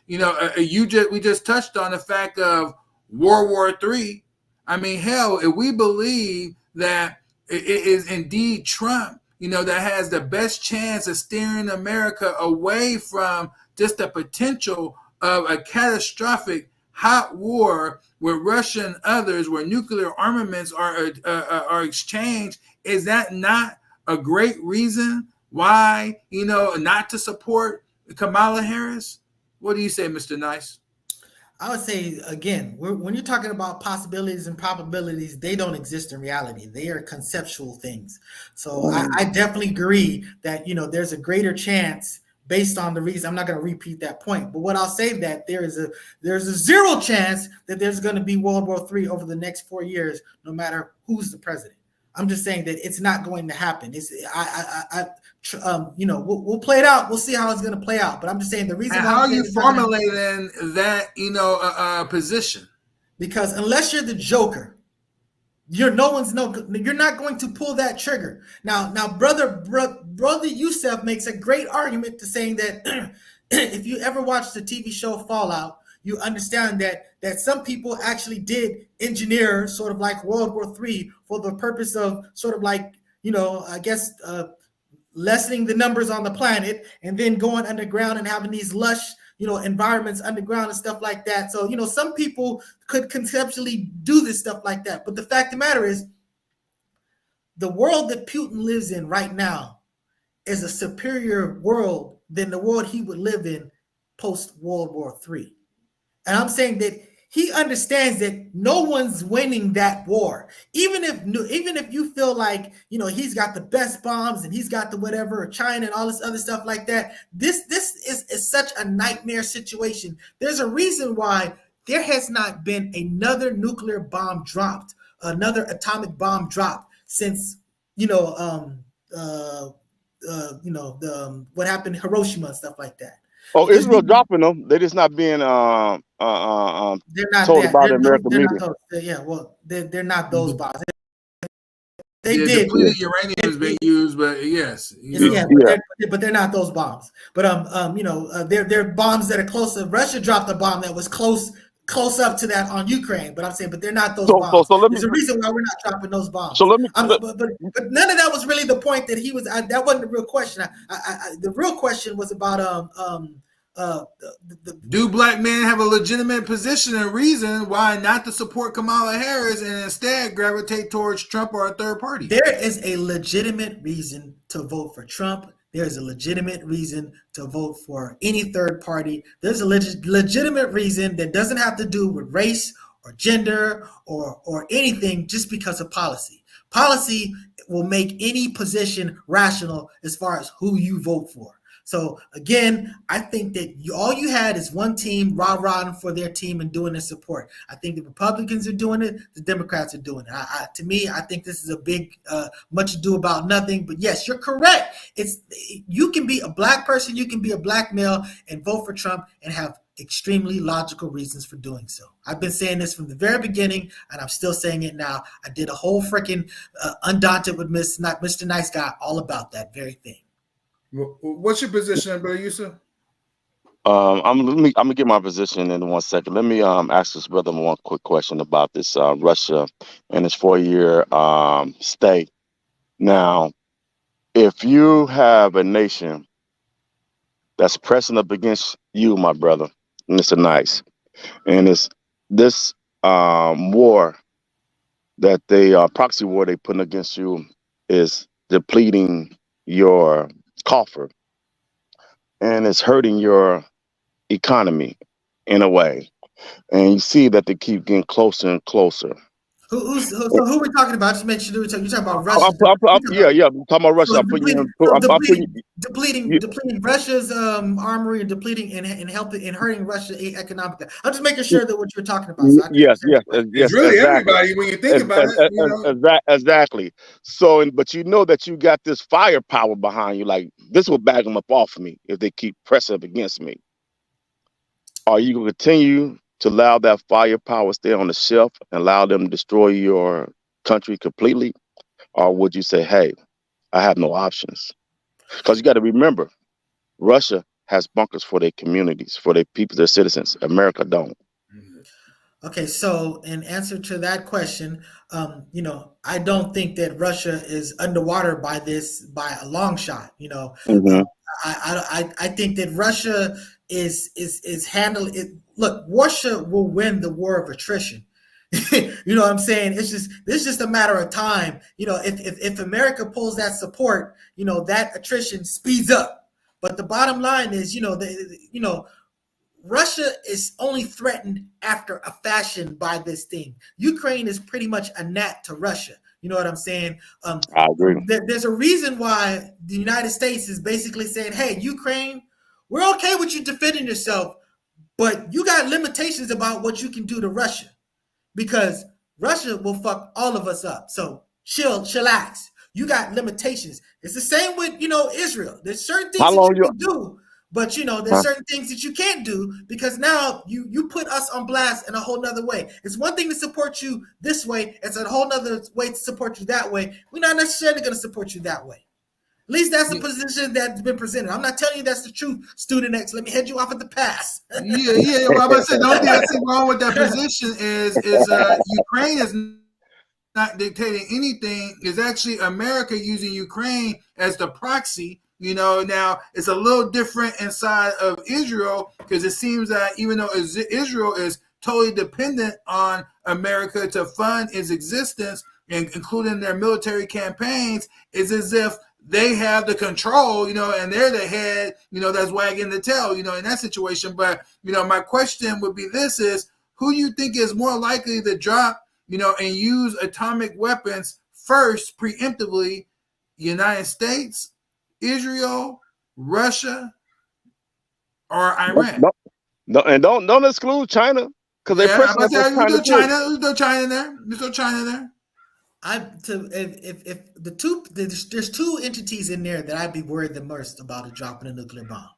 We just touched on the fact of World War III. I mean, hell, if we believe that it is indeed Trump, that has the best chance of steering America away from just the potential of a catastrophic hot war with Russia and others, where nuclear armaments are exchanged, is that not a great reason why not to support Kamala Harris? What do you say, Mr. Nice? I would say again, when you're talking about possibilities and probabilities, they don't exist in reality. They are conceptual things. So I definitely agree that there's a greater chance based on the reason. I'm not going to repeat that point, but what I'll say that there's a zero chance that there's going to be World War III over the next 4 years, no matter who's the president. I'm just saying that it's not going to happen. We'll play it out. We'll see how it's going to play out. But I'm just saying the reason and why how are you formulating that position? Because unless you're the Joker, you're not going to pull that trigger. Now, brother Youssef makes a great argument to saying that if you ever watched the TV show Fallout, you understand that some people actually did engineer sort of like World War III for the purpose of sort of like, I guess, lessening the numbers on the planet and then going underground and having these lush, environments underground and stuff like that. So, some people could conceptually do this stuff like that. But the fact of the matter is, the world that Putin lives in right now is a superior world than the world he would live in post World War III. And I'm saying that he understands that no one's winning that war. Even if you feel like, he's got the best bombs and he's got the whatever, China and all this other stuff like that. This is such a nightmare situation. There's a reason why there has not been another nuclear bomb dropped, another atomic bomb dropped since, what happened in Hiroshima and stuff like that. Oh, Israel dropping them. They're just not being they're not told that. about in American They're media. not those. Yeah, well, they're not those bombs. They did. Depleted uranium has been used, but yes, but they're not those bombs. But they're bombs that are close. Russia dropped a bomb that was close up to that on Ukraine. But I'm saying, but they're not those bombs. There's a reason why we're not dropping those bombs. So let me. But none of that was really the point that he was. That wasn't the real question. The real question was about do black men have a legitimate position and reason why not to support Kamala Harris and instead gravitate towards Trump or a third party? There is a legitimate reason to vote for Trump. There's a legitimate reason to vote for any third party. There's a legitimate reason that doesn't have to do with race or gender or anything, just because of policy. Policy will make any position rational as far as who you vote for. So again, I think that all you had is one team rah-rahing for their team and doing their support. I think the Republicans are doing it. The Democrats are doing it. To me, I think this is a big, much ado about nothing. But yes, you're correct. You can be a black person, you can be a black male and vote for Trump and have extremely logical reasons for doing so. I've been saying this from the very beginning, and I'm still saying it now. I did a whole freaking Undaunted with Mr. Nice Guy all about that very thing. What's your position, Brother Yusuf? I'm gonna get my position in 1 second. Let me ask this brother one quick question about this Russia and its 4-year stay. Now, if you have a nation that's pressing up against you, my brother, Mr. Nice, and it's this war that proxy war they putting against you is depleting your coffer, and it's hurting your economy in a way, and you see that they keep getting closer and closer. Who are we talking about? Just make sure you're talking about Russia. I'm talking about Russia. Depleting Russia's armory and depleting and helping and hurting Russia economically. I'm just making sure that what you're talking about. So yes, it's really exactly. Everybody when you think about it. Exactly. So, but you know that you got this firepower behind you. Like, this will back them up off of me if they keep pressing up against me. Are you going to continue to allow that firepower stay on the shelf and allow them to destroy your country completely? Or would you say, hey, I have no options? Because you got to remember, Russia has bunkers for their communities, for their people, their citizens. America don't. Okay, so in answer to that question, I don't think that Russia is underwater by a long shot. I think that Russia is handling it. Look, Russia will win the war of attrition. You know what I'm saying? It's just a matter of time. You know, if America pulls that support, you know, that attrition speeds up. But the bottom line is, Russia is only threatened after a fashion by this thing. Ukraine is pretty much a gnat to Russia. You know what I'm saying? I agree. There's a reason why the United States is basically saying, "Hey, Ukraine, we're okay with you defending yourself, but you got limitations about what you can do to Russia, because Russia will fuck all of us up. So chillax. You got limitations." It's the same with Israel. There's certain How things that long you you? can do, but there's Huh? certain things that you can't do, because now you put us on blast in a whole nother way. It's one thing to support you this way, it's a whole nother way to support you that way. We're not necessarily going to support you that way. At least that's the position that's been presented. I'm not telling you that's the truth, Student X. Let me head you off at the pass. Yeah. Well, I'm about to say the only thing I see wrong with that position is Ukraine is not dictating anything. Is actually America using Ukraine as the proxy. Now it's a little different inside of Israel, because it seems that even though Israel is totally dependent on America to fund its existence, including their military campaigns, it's as if they have the control, and they're the head, that's wagging the tail, in that situation. But, my question would be this is, who you think is more likely to drop, and use atomic weapons first preemptively? United States, Israel, Russia, or No, Iran? no, no, and don't exclude China because they're Yeah, I'm pressing about us to on say, we China throw too. China, we throw China in there. We throw China in there. If the two there's two entities in there that I'd be worried the most about dropping a nuclear bomb.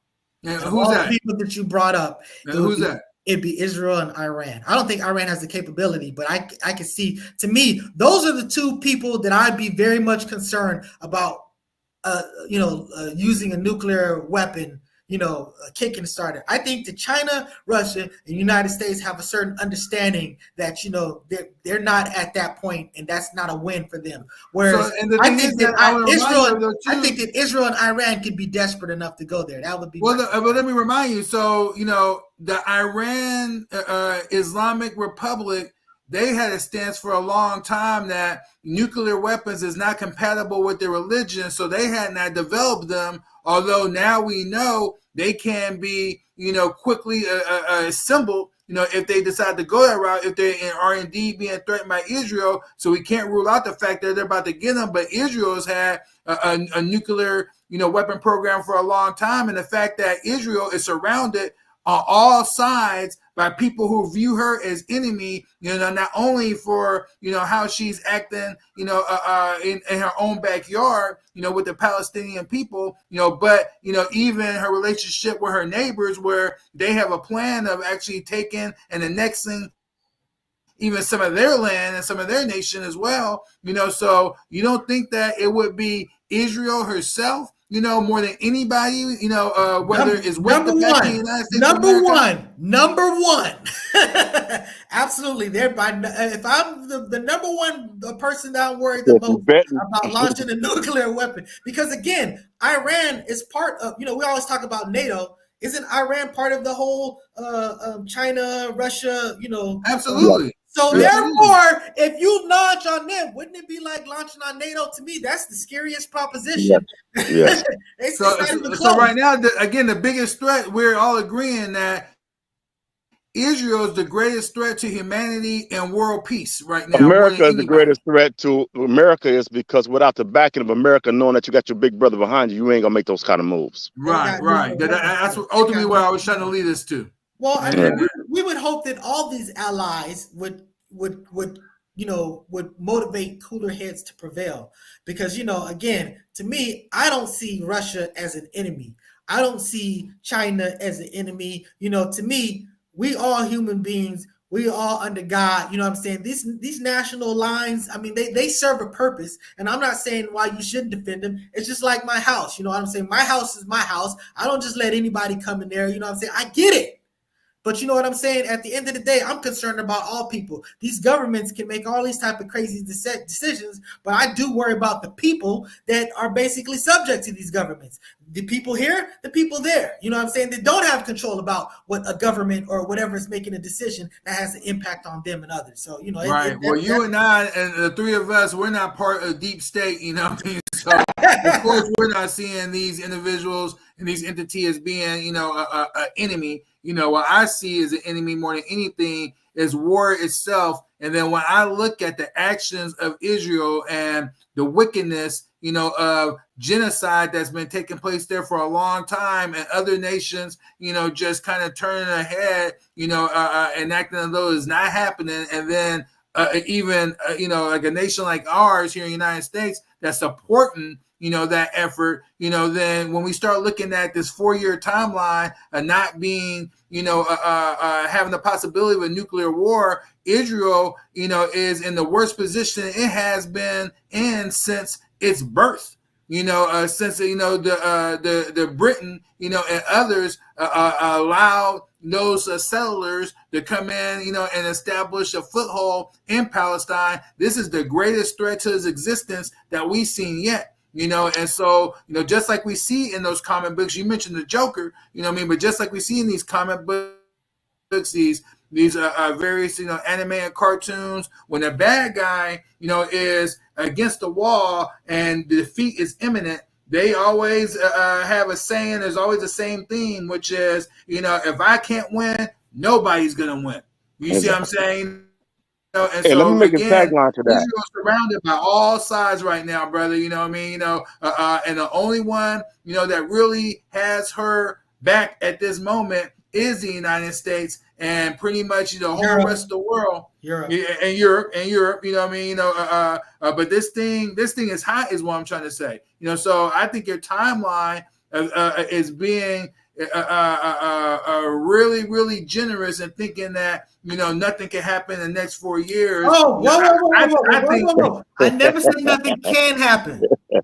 And Out of who's all the that? people that you brought up, And who's that? it'd be Israel and Iran. I don't think Iran has the capability, but I can see, to me, those are the two people that I'd be very much concerned about using a nuclear weapon, kicking started. I think that China, Russia, and the United States have a certain understanding that they're not at that point, and that's not a win for them. So, Whereas and the I thing is think that I that want to remind you of those I two. think that Israel and Iran could be desperate enough to go there. That would be Well, but let me remind you. So, the Iran Islamic Republic, they had a stance for a long time that nuclear weapons is not compatible with their religion, so they had not developed them. Although now we know they can be, quickly assembled, if they decide to go that route, if they are indeed being threatened by Israel. So we can't rule out the fact that they're about to get them. But Israel has had a nuclear, weapon program for a long time, and the fact that Israel is surrounded on all sides by people who view her as enemy, not only for, how she's acting, in her own backyard, with the Palestinian people, but, even her relationship with her neighbors, where they have a plan of actually taking and annexing even some of their land and some of their nation as well. So you don't think that it would be Israel herself, more than anybody, whether it's with the backing of the United States of America? Number one. Absolutely. If I'm the number one person that I'm worried the most Betting. about launching a nuclear weapon, because again, Iran is part of, we always talk about NATO. Isn't Iran part of the whole China, Russia, Yeah, Absolutely. so yeah, Absolutely. therefore, if you launch on them, wouldn't it be like launching on NATO? To me, that's the scariest yes, proposition. yes. It's not even So close. right now, again, the biggest threat, we're all agreeing that Israel is the greatest threat to humanity and world peace right now, more than America is the anybody. greatest threat to America is because without the backing of America, knowing that you got your big brother behind you, you ain't gonna make those kind of moves. They Right, got right. nuclear weapons. That's They ultimately got what I nuclear was trying to weapons. lead us to. Well, I And, Yeah. mean, and we would hope that all these allies would motivate cooler heads to prevail. Because again, to me, I don't see Russia as an enemy. I don't see China as an enemy. To me, we all human beings. We all under God. You know what I'm saying? These national lines. I mean, they serve a purpose, and I'm not saying why you shouldn't defend them. It's just like my house. You know what I'm saying? My house is my house. I don't just let anybody come in there. You know what I'm saying? I get it. But you know what I'm saying? At the end of the day, I'm concerned about all people. These governments can make all these type of crazy decisions, but I do worry about the people that are basically subject to these governments. The people here, the people there. You know what I'm saying? They don't have control about what a government or whatever is making a decision that has an impact on them and others. So, you know, Right. Well, you and I and the three of us, we're not part of deep state, you know what I mean? So, of course, we're not seeing these individuals and these entities as being, you know, a enemy. You know, what I see as an enemy more than anything is war itself. And then when I look at the actions of Israel and the wickedness, you know, of genocide that's been taking place there for a long time, and other nations, you know, just kind of turning ahead, you know, and acting as though it's not happening. And then even, you know, like a nation like ours here in the United States that's supporting, you know, that effort, you know, then when we start looking at this 4-year timeline of not being, you know, having the possibility of a nuclear war, Israel, you know, is in the worst position it has been in since its birth. You know, since, you know, the Britain, you know, and others allowed those settlers to come in, you know, and establish a foothold in Palestine. This is the greatest threat to its existence that we've seen yet. You know, and so, you know, just like we see in those comic books, you mentioned the Joker, you know what I mean? But just like we see in these comic books, these various, you know, animated cartoons, when a bad guy, you know, is against the wall and defeat is imminent, they always have a saying. There's always the same theme, which is, you know, if I can't win, nobody's going to win. You see what I'm saying? And hey, let me so make a again, tagline to that. Israel's surrounded by all sides right now, brother. You know what I mean? You know, and the only one, you know, that really has her back at this moment is the United States, and pretty much, you know, the whole rest of the world, Europe. And Europe. You know what I mean? You know, but this thing is hot, is what I'm trying to say. You know, so I think your timeline is being really, really generous in thinking that, you know, nothing can happen in the next 4 years. Oh, whoa. I never said nothing can happen.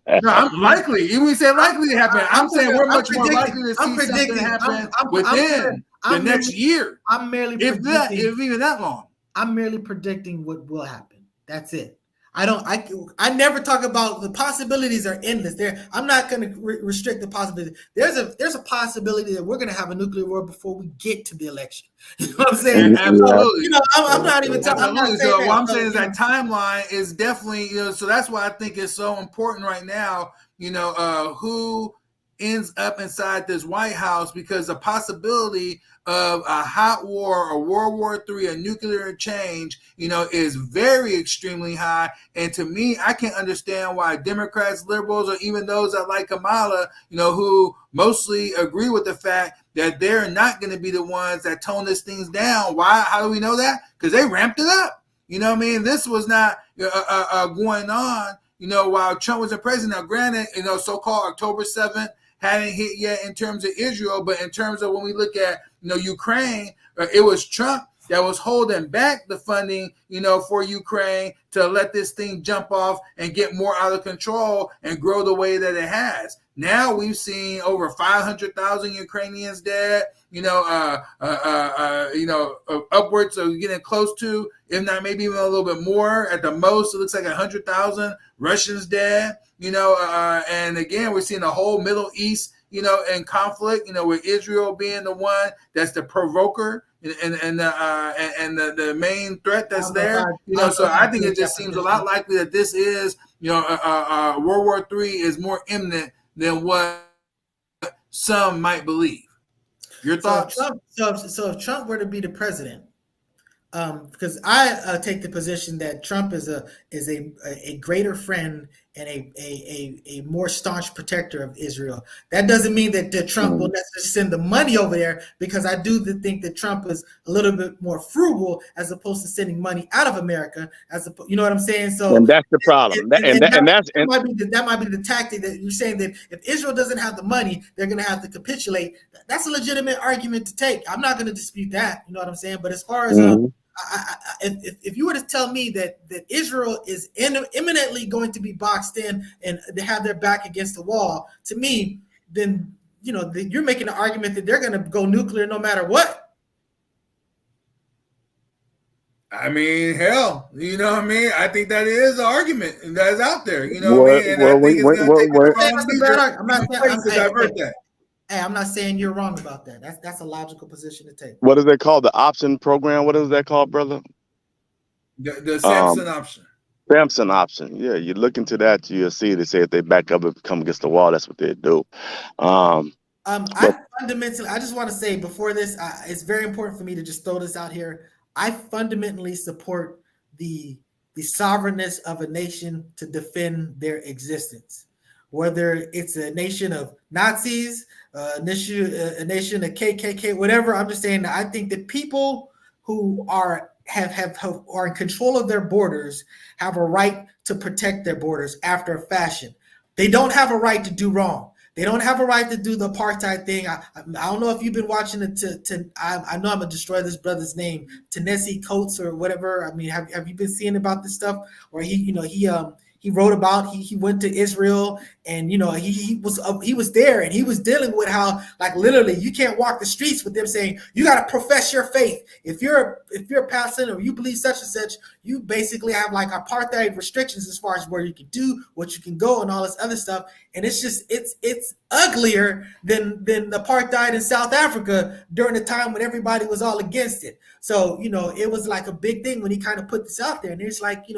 No, I'm likely. Even when you say likely to happen, I'm saying we're much more likely to see something happen within the next year. I'm merely if even that long. I'm merely predicting what will happen. That's it. I never talk about the possibilities are endless. I'm not going to restrict the possibility. There's a possibility that we're going to have a nuclear war before we get to the election. You know what I'm saying? Absolutely. You know, I'm not even talking. I'm not saying so that. What I'm saying is that timeline is definitely, you know, so that's why I think it's so important right now, you know, who ends up inside this White House, because the possibility of a hot war, a World War III, a nuclear change, you know, is very extremely high. And to me, I can't understand why Democrats, liberals, or even those that like Kamala, you know, who mostly agree with the fact that they're not going to be the ones that tone this things down. Why? How do we know that? Because they ramped it up. You know what I mean? This was not going on, you know, while Trump was the president. Now, granted, you know, so-called October 7th hadn't hit yet in terms of Israel, but in terms of when we look at, you know, Ukraine, it was Trump that was holding back the funding, you know, for Ukraine to let this thing jump off and get more out of control and grow the way that it has. Now we've seen over 500,000 Ukrainians dead, you know, upwards of getting close to, if not maybe even a little bit more. At the most, it looks like 100,000 Russians dead, you know, and again, we're seeing the whole Middle East, you know, in conflict, you know, with Israel being the one that's the provoker and the main threat that's there, you know. So I think it just seems a lot likely that this is, you know, World War III is more imminent than what some might believe. Your thoughts? So if Trump were to be the president, because I take the position that Trump is a greater friend and a more staunch protector of Israel. That doesn't mean that Trump will necessarily send the money over there, because I do think that Trump is a little bit more frugal as opposed to sending money out of America. You know what I'm saying? So, and that's the problem. That might be the tactic that you're saying, that if Israel doesn't have the money, they're going to have to capitulate. That's a legitimate argument to take. I'm not going to dispute that. You know what I'm saying? But as far as if you were to tell me that Israel is imminently going to be boxed in and they have their back against the wall, to me, then, you know, you're making an argument that they're going to go nuclear no matter what. I mean, hell, you know what I mean? I think that is an argument that's out there, you know what I What? mean? And I Well, think it's going to take I'm the not saying wrong that's a bad knee-jerk argument. I'm not saying. place to divert that. Hey, I'm not saying you're wrong about that. That's a logical position to take. what is it called? The option program. What is that called, brother? The Um, Samson option. Samson option. Yeah, you look into that, you'll see they say if they back up and come against the wall, that's what they do. Um, but I just want to say before this, it's very important for me to just throw this out here. I fundamentally support the the sovereignness of a nation to defend their existence, whether it's a nation of Nazis, a nation of KKK, whatever. I'm just saying that I think that people who are in control of their borders have a right to protect their borders after a fashion. They don't have a right to do wrong. They don't have a right to do the apartheid thing. I don't know if you've been watching it. I know I'm gonna destroy this brother's name, Tennessee Coates or whatever. I mean, have you been seeing about this stuff? Where he wrote about he went to Israel and he was there and he was dealing with how like literally you can't walk the streets with them saying you got to profess your faith. If you're a Palestinian or you believe such and such, you basically have like apartheid restrictions as far as where you can do, what you can go, and all this other stuff. And it's just it's uglier than the apartheid in South Africa during the time when everybody was all against it. So it was like a big thing when he kind of put this out there, and it's like he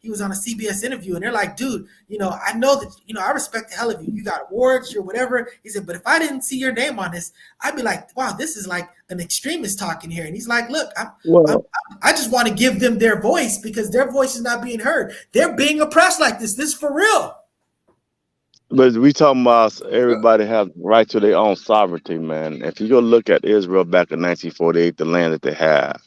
was on a CBS interview, and they're like, dude, I know that I respect the hell of you. You got awards or whatever. He said, but if I didn't see your name on this, I'd be like, wow, this is like an extremist talking here. And he's like, look, I just want to give them their voice because their voice is not being heard. They're being oppressed like this. This is for real. but we talking about everybody have right to their own sovereignty, man. If you go look at Israel back in 1948, the land that they have,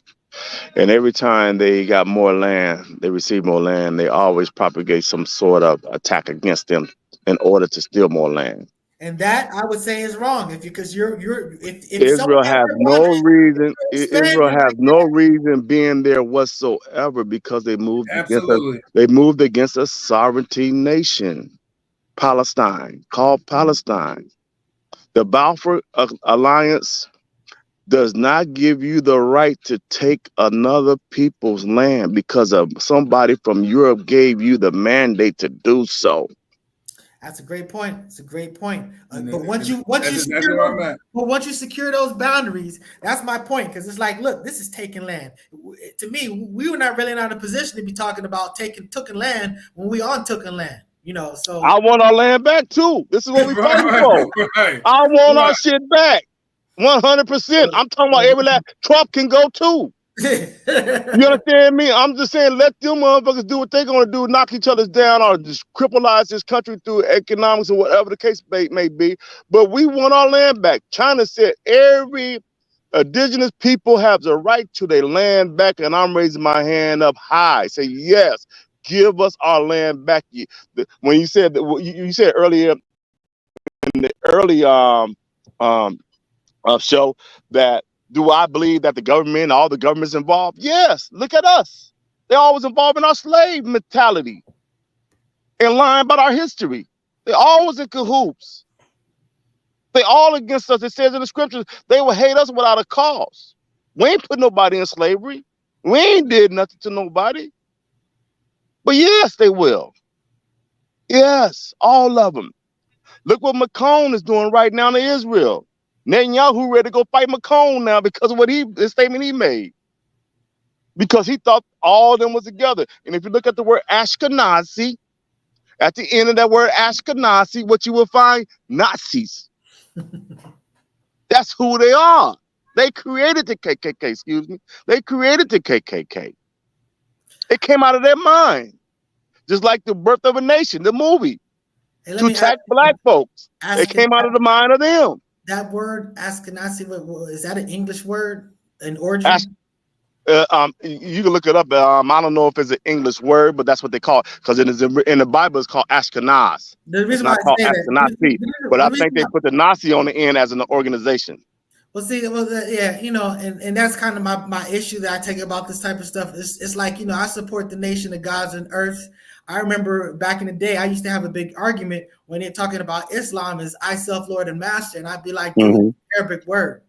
and every time they got more land, they receive more land, they always propagate some sort of attack against them in order to steal more land. And that I would say is wrong. Because if someone Israel has has their no boundaries, reason. expand Israel them has like no reason being there whatsoever because they moved against us. Absolutely. They moved against a sovereignty nation, Palestine, called Palestine. The Balfour Alliance does not give you the right to take another people's land because of somebody from Europe gave you the mandate to do so. That's a great point. It's a great point. And But that's exactly where I'm at. once you secure those boundaries, that's my point. Because it's like, look, this is taking land. To me, we were not really not in a position to be talking about taking land when we on taking land. So I want our land back too. This is what we Right, fighting right, for. right, I want our right. shit back. 100%. I'm talking about every last Trump can go too. You understand me? I'm just saying, let them motherfuckers do what they're gonna do, knock each other down, or just crippleize this country through economics or whatever the case may be. But we want our land back. China said every indigenous people have the right to their land back, and I'm raising my hand up high. Say yes, give us our land back. When you said that, you said earlier in the early show that do I believe that the government, all the governments involved? Yes. Look at us. They're always involved in our slave mentality and lying about our history. They're always in cahoots. They all against us. It says in the scriptures, they will hate us without a cause. We ain't put nobody in slavery. We ain't did nothing to nobody. But yes, they will. Yes, all of them. Look what Macron is doing right now to Israel. Netanyahu ready to go fight Macron now because of the statement he made. Because he thought all of them was together. And if you look at the word Ashkenazi, at the end of that word Ashkenazi, what you will find? Nazis. That's who they are. They created the KKK, excuse me. They created the KKK. It came out of their mind. Just like The Birth of a Nation, the movie, hey, let to me attack black folks. It ask came out of the mind of them. that word Ashkenazi. Is that an English word in origin? Ash, you can look it up. I don't know if it's an English word, but that's what they call it because it is in the Bible. It's called Ashkenaz. The It's reason why not I called say that, Ashkenazi, but the I reason think they put the Nazi on the end as an organization. well, see, yeah, and that's kind of my issue that I take about this type of stuff. It's like, I support the nation of gods and earth. I remember back in the day, I used to have a big argument when they're talking about Islam as I, self, Lord, and Master. And I'd be like, dude, Mm-hmm. Arabic word.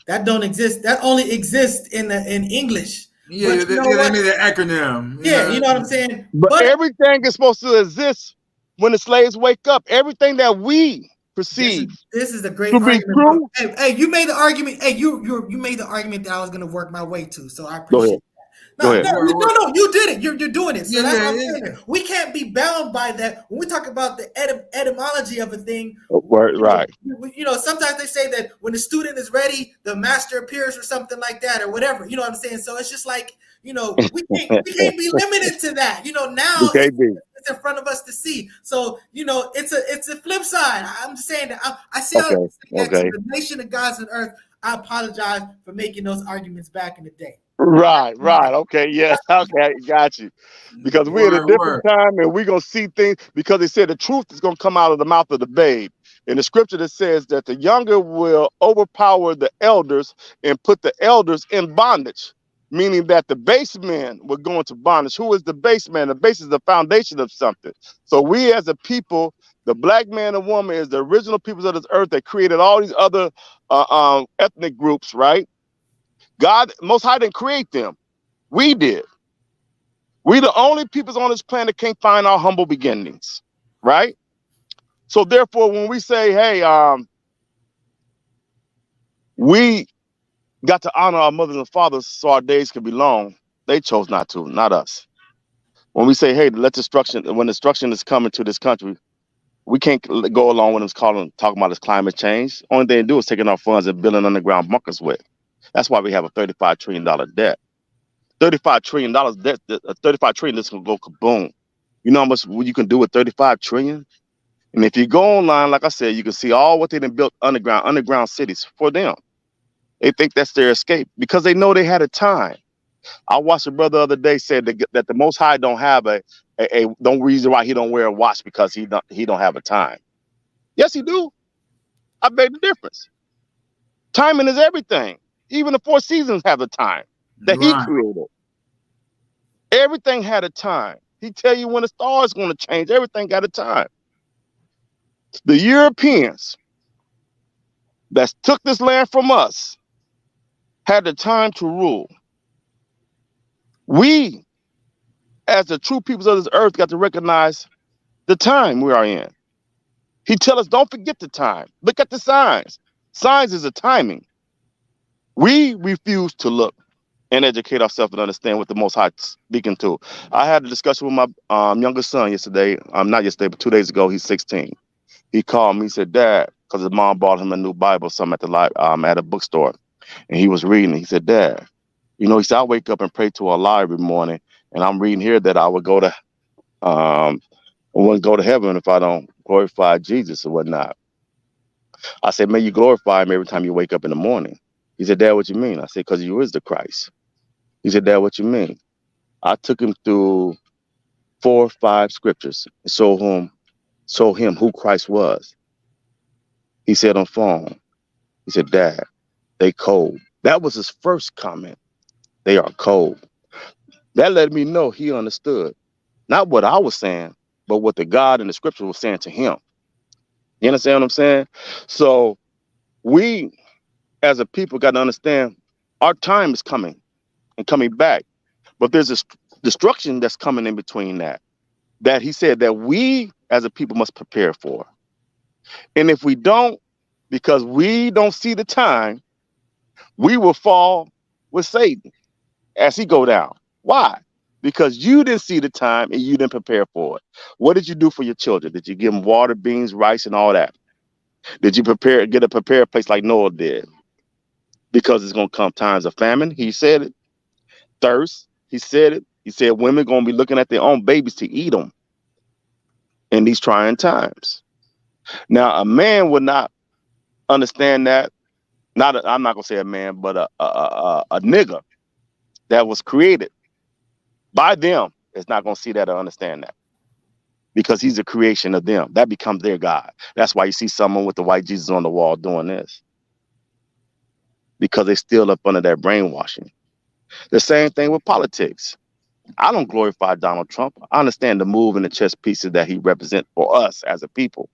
That don't exist. That only exists in English. Yeah, you know they what? made an acronym. You Yeah, you know, know what I'm saying. But But everything is supposed to exist when the slaves wake up. Everything that we this is perceive this is a great to be argument, bro. true. Hey, you made the argument. Hey, you made the argument that I was gonna work my way to. So I Go ahead. appreciate. Go No, ahead. no, no, you did it. You're doing it. So yeah, that's yeah, what I'm yeah. saying. We can't be bound by that. When we talk about the etymology of a thing, Right. Right. sometimes they say that when the student is ready, the master appears or something like that or whatever. You know what I'm saying? So it's just like, we can't be limited to that. Now it's KB. it's in front of us to see. So it's a flip side. I'm just saying that I see how Okay. that to Okay. the nation of gods and earth. I apologize for making those arguments back in the day. Right. Right. Okay. Yeah. Okay. Got you. Because we're in a different Word. time and we're going to see things because they said the truth is going to come out of the mouth of the babe. In the scripture that says that the younger will overpower the elders and put the elders in bondage, meaning that the base men will go into bondage. Who is the base man? The base is the foundation of something. So we as a people, the black man and woman is the original peoples of this earth that created all these other ethnic groups, right? God, Most High didn't create them. We did. We the only peoples on this planet can't find our humble beginnings, right? So therefore, when we say, "Hey, we got to honor our mothers and fathers so our days could be long," they chose not to, not us. When we say, "Hey, let destruction," when destruction is coming to this country, we can't go along with them talking about this climate change. Only thing they do is taking our funds and building underground bunkers with. That's why we have a $35 trillion debt. $35 trillion debt. 35 trillion. This can go kaboom. You know how much you can do with 35 trillion? And if you go online, like I said, you can see all what they done built underground cities for them. They think that's their escape because they know they had a time. I watched a brother the other day said that the Most High don't have a don't reason why he don't wear a watch because he don't have a time. Yes, he do. I beg the difference. Timing is everything. Even the four seasons have a time that he Right. created. Everything had a time. He tell you when the stars going to change. Everything got a time. The Europeans that took this land from us had the time to rule. We, as the true peoples of this earth, got to recognize the time we are in. He tell us, don't forget the time. Look at the signs. Signs is a timing. We refuse to look and educate ourselves and understand what the Most High speaking to. I had a discussion with my youngest son yesterday. Not yesterday, but 2 days ago. He's 16. He called me. He said, "Dad," because his mom bought him a new Bible, something at a bookstore, and he was reading. He said, "Dad, he said I wake up and pray to Allah every morning, and I'm reading here that I wouldn't go to heaven if I don't glorify Jesus or whatnot." I said, "May you glorify him every time you wake up in the morning." He said, "Dad, what you mean?" I said, "Because you is the Christ." He said, "Dad, what you mean?" I took him through 4 or 5 scriptures and showed him who Christ was. He said on phone, he said, "Dad, they cold." That was his first comment. They are cold. That let me know he understood not what I was saying, but what the God in the scripture was saying to him. You understand what I'm saying? So we as a people got to understand our time is coming and coming back. But there's this destruction that's coming in between that he said that we as a people must prepare for. And if we don't, because we don't see the time, we will fall with Satan as he go down. Why? Because you didn't see the time and you didn't prepare for it. What did you do for your children? Did you give them water, beans, rice, and all that? Did you get a prepared place like Noah did? Because it's gonna come times of famine. He said it. Thirst. He said it. He said women gonna be looking at their own babies to eat them in these trying times. Now, a man would not understand that. I'm not gonna say a man, but a nigga that was created by them is not gonna see that or understand that because he's a creation of them. That becomes their God. That's why you see someone with the white Jesus on the wall doing this because they still up under that brainwashing. The same thing with politics. I don't glorify Donald Trump. I understand the move and the chess pieces that he represents for us as a people,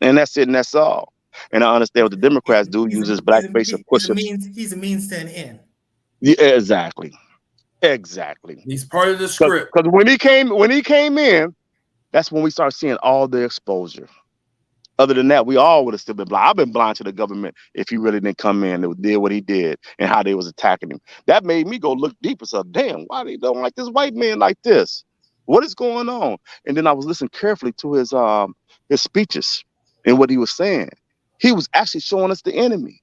and that's it, and that's all. And I understand what the Democrats do: He's a use his he's a blackface and he's push a him. means he's a means to an end. Yeah, exactly. Exactly. He's part of the Because script. when he came in, that's when we start seeing all the exposure. Other than that, we all would have still been blind. I've been blind to the government if he really didn't come in and did what he did and how they was attacking him. That made me go look deeper. So, damn, why they don't like this white man like this? What is going on? And then I was listening carefully to his speeches and what he was saying. He was actually showing us the enemy.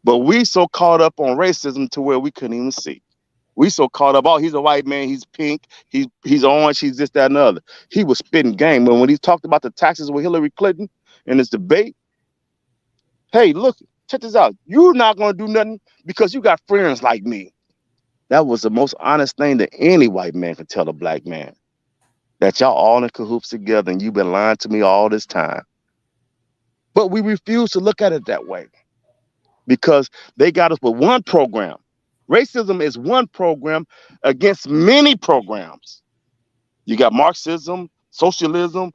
But we so caught up on racism to where we couldn't even see. We so caught up, oh, he's a white man, he's pink, he's orange, he's this, that, and the other. He was spitting game. But when he talked about the taxes with Hillary Clinton in this debate, hey, look, check this out. You're not gonna do nothing because you got friends like me. That was the most honest thing that any white man could tell a black man. That y'all all in cahoots together and you've been lying to me all this time. But we refuse to look at it that way because they got us with one program. Racism is one program against many programs. You got Marxism, socialism,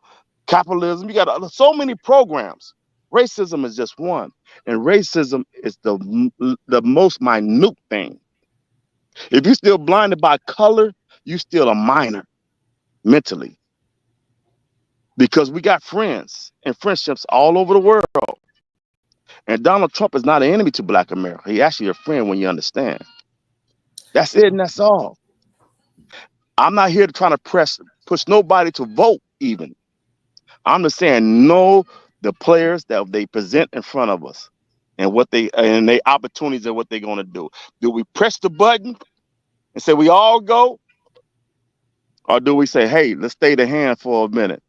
capitalism. You got so many programs. Racism is just one, and racism is the most minute thing. If you're still blinded by color, you're still a minor mentally, because we got friends and friendships all over the world. And Donald Trump is not an enemy to Black America. He actually a friend when you understand. That's it, and that's all. I'm not here to try to push nobody to vote even. I'm just saying know the players that they present in front of us and what they and their opportunities and what they're going to do. Do we press the button and say we all go, or do we say, hey, let's stay the hand for a minute?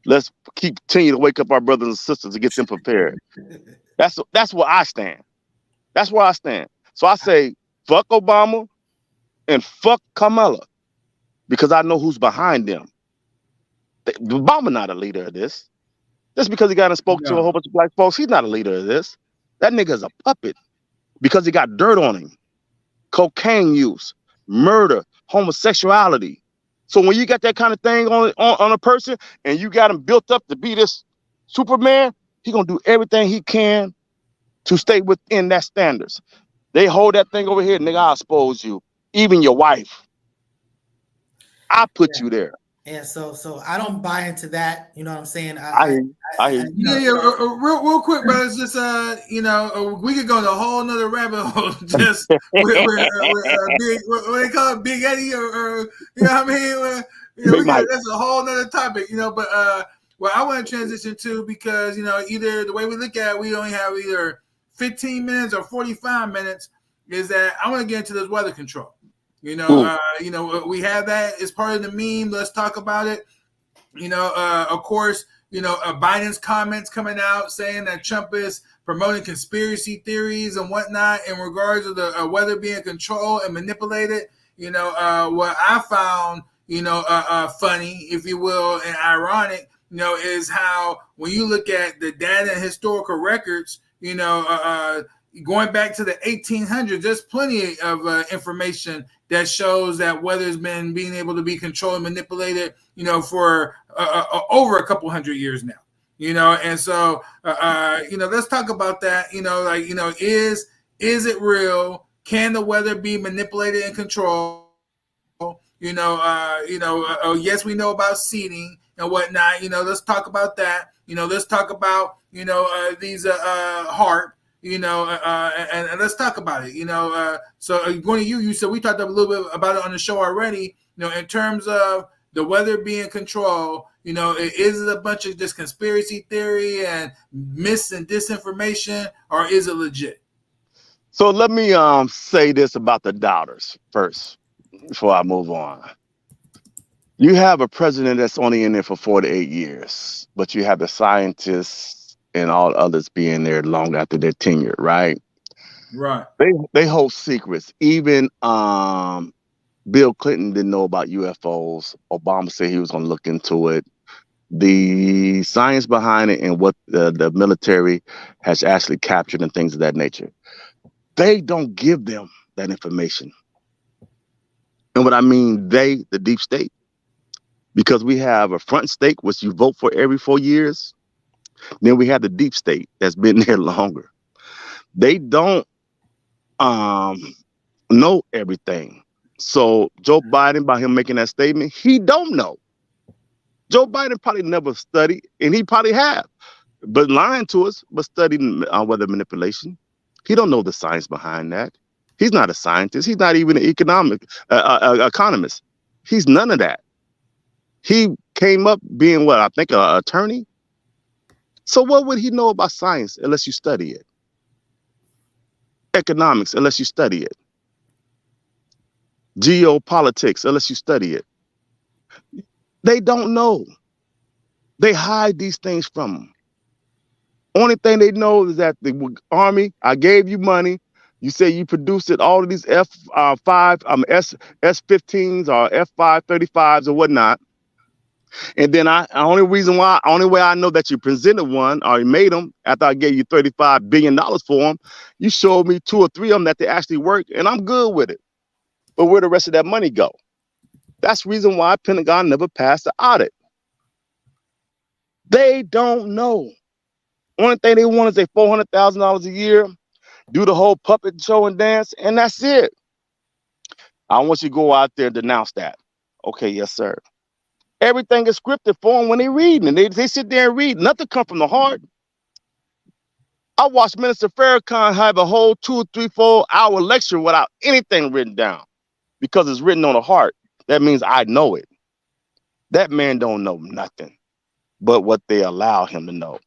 Let's continue to wake up our brothers and sisters to get them prepared. That's where I stand. That's where I stand. So I say, fuck Obama and fuck Kamala because I know who's behind them. Obama not a leader of this. Just because he got and spoke to a No. whole bunch of black folks, he's not a leader of this. That nigga's a puppet because he got dirt on him. Cocaine use, murder, homosexuality. So when you got that kind of thing on a person and you got him built up to be this Superman, he gonna do everything he can to stay within that standards. They hold that thing over here, nigga, I'll expose you. Even your wife. I put you there. And so I don't buy into that. You know what I'm saying? I hear you. I hear you. You Yeah, know, yeah. Real quick, brothers. Just we could go in a whole nother rabbit hole. Just with big, what they call it, Big Eddie, or you know what I mean? Big Mike. That's a whole nother topic, But what I want to transition to, because either the way we look at it, we only have either 15 minutes or 45 minutes. Is that I want to get into this weather control. We have that as part of the meme. Let's talk about it. Of course, Biden's comments coming out saying that Trump is promoting conspiracy theories and whatnot in regards to the weather being controlled and manipulated. What I found, funny, if you will, and ironic, is how when you look at the data and historical records, going back to the 1800s, there's plenty of information that shows that weather's been being able to be controlled and manipulated, for over a couple hundred years now, and so, let's talk about that, is it real? Can the weather be manipulated and controlled? Yes, we know about seeding and whatnot, let's talk about that, let's talk about, these HARP, and let's talk about it. So going to you said we talked a little bit about it on the show already. In terms of the weather being controlled, is it a bunch of just conspiracy theory and myths and disinformation, or is it legit? So let me say this about the doubters first before I move on. You have a president that's only in there for 4 to 8 years, but you have the scientists and all others being there long after their tenure, right? Right. They hold secrets. Even Bill Clinton didn't know about UFOs. Obama said he was going to look into it. The science behind it and what the military has actually captured and things of that nature. They don't give them that information. And what I mean, the deep state. Because we have a front state, which you vote for every 4 years. Then we have the deep state that's been there longer. They don't know everything. So Joe Biden, by him making that statement, he don't know. Joe Biden probably never studied, and he probably have, but lying to us, but studying weather manipulation. He don't know the science behind that. He's not a scientist. He's not even an economist. He's none of that. He came up being what I think an attorney. So what would he know about science unless you study it? Economics unless you study it. Geopolitics unless you study it. They don't know. They hide these things from them. Only thing they know is that the army, I gave you money. You say you produced it, all of these F5, S15s or F535s or whatnot. And then only way I know that you presented one or you made them after I gave you $35 billion for them, you showed me 2 or 3 of them that they actually work, and I'm good with it. But where the rest of that money go? That's the reason why Pentagon never passed the audit. They don't know. Only thing they want is a $400,000 a year, do the whole puppet show and dance, and that's it. I want you to go out there and denounce that. Okay, yes, sir. Everything is scripted for them when they read, and they sit there and read. Nothing comes from the heart. I watched Minister Farrakhan have a whole 2 or 3 4 hour lecture without anything written down because it's written on the heart. That means I know it. That man don't know nothing but what they allow him to know.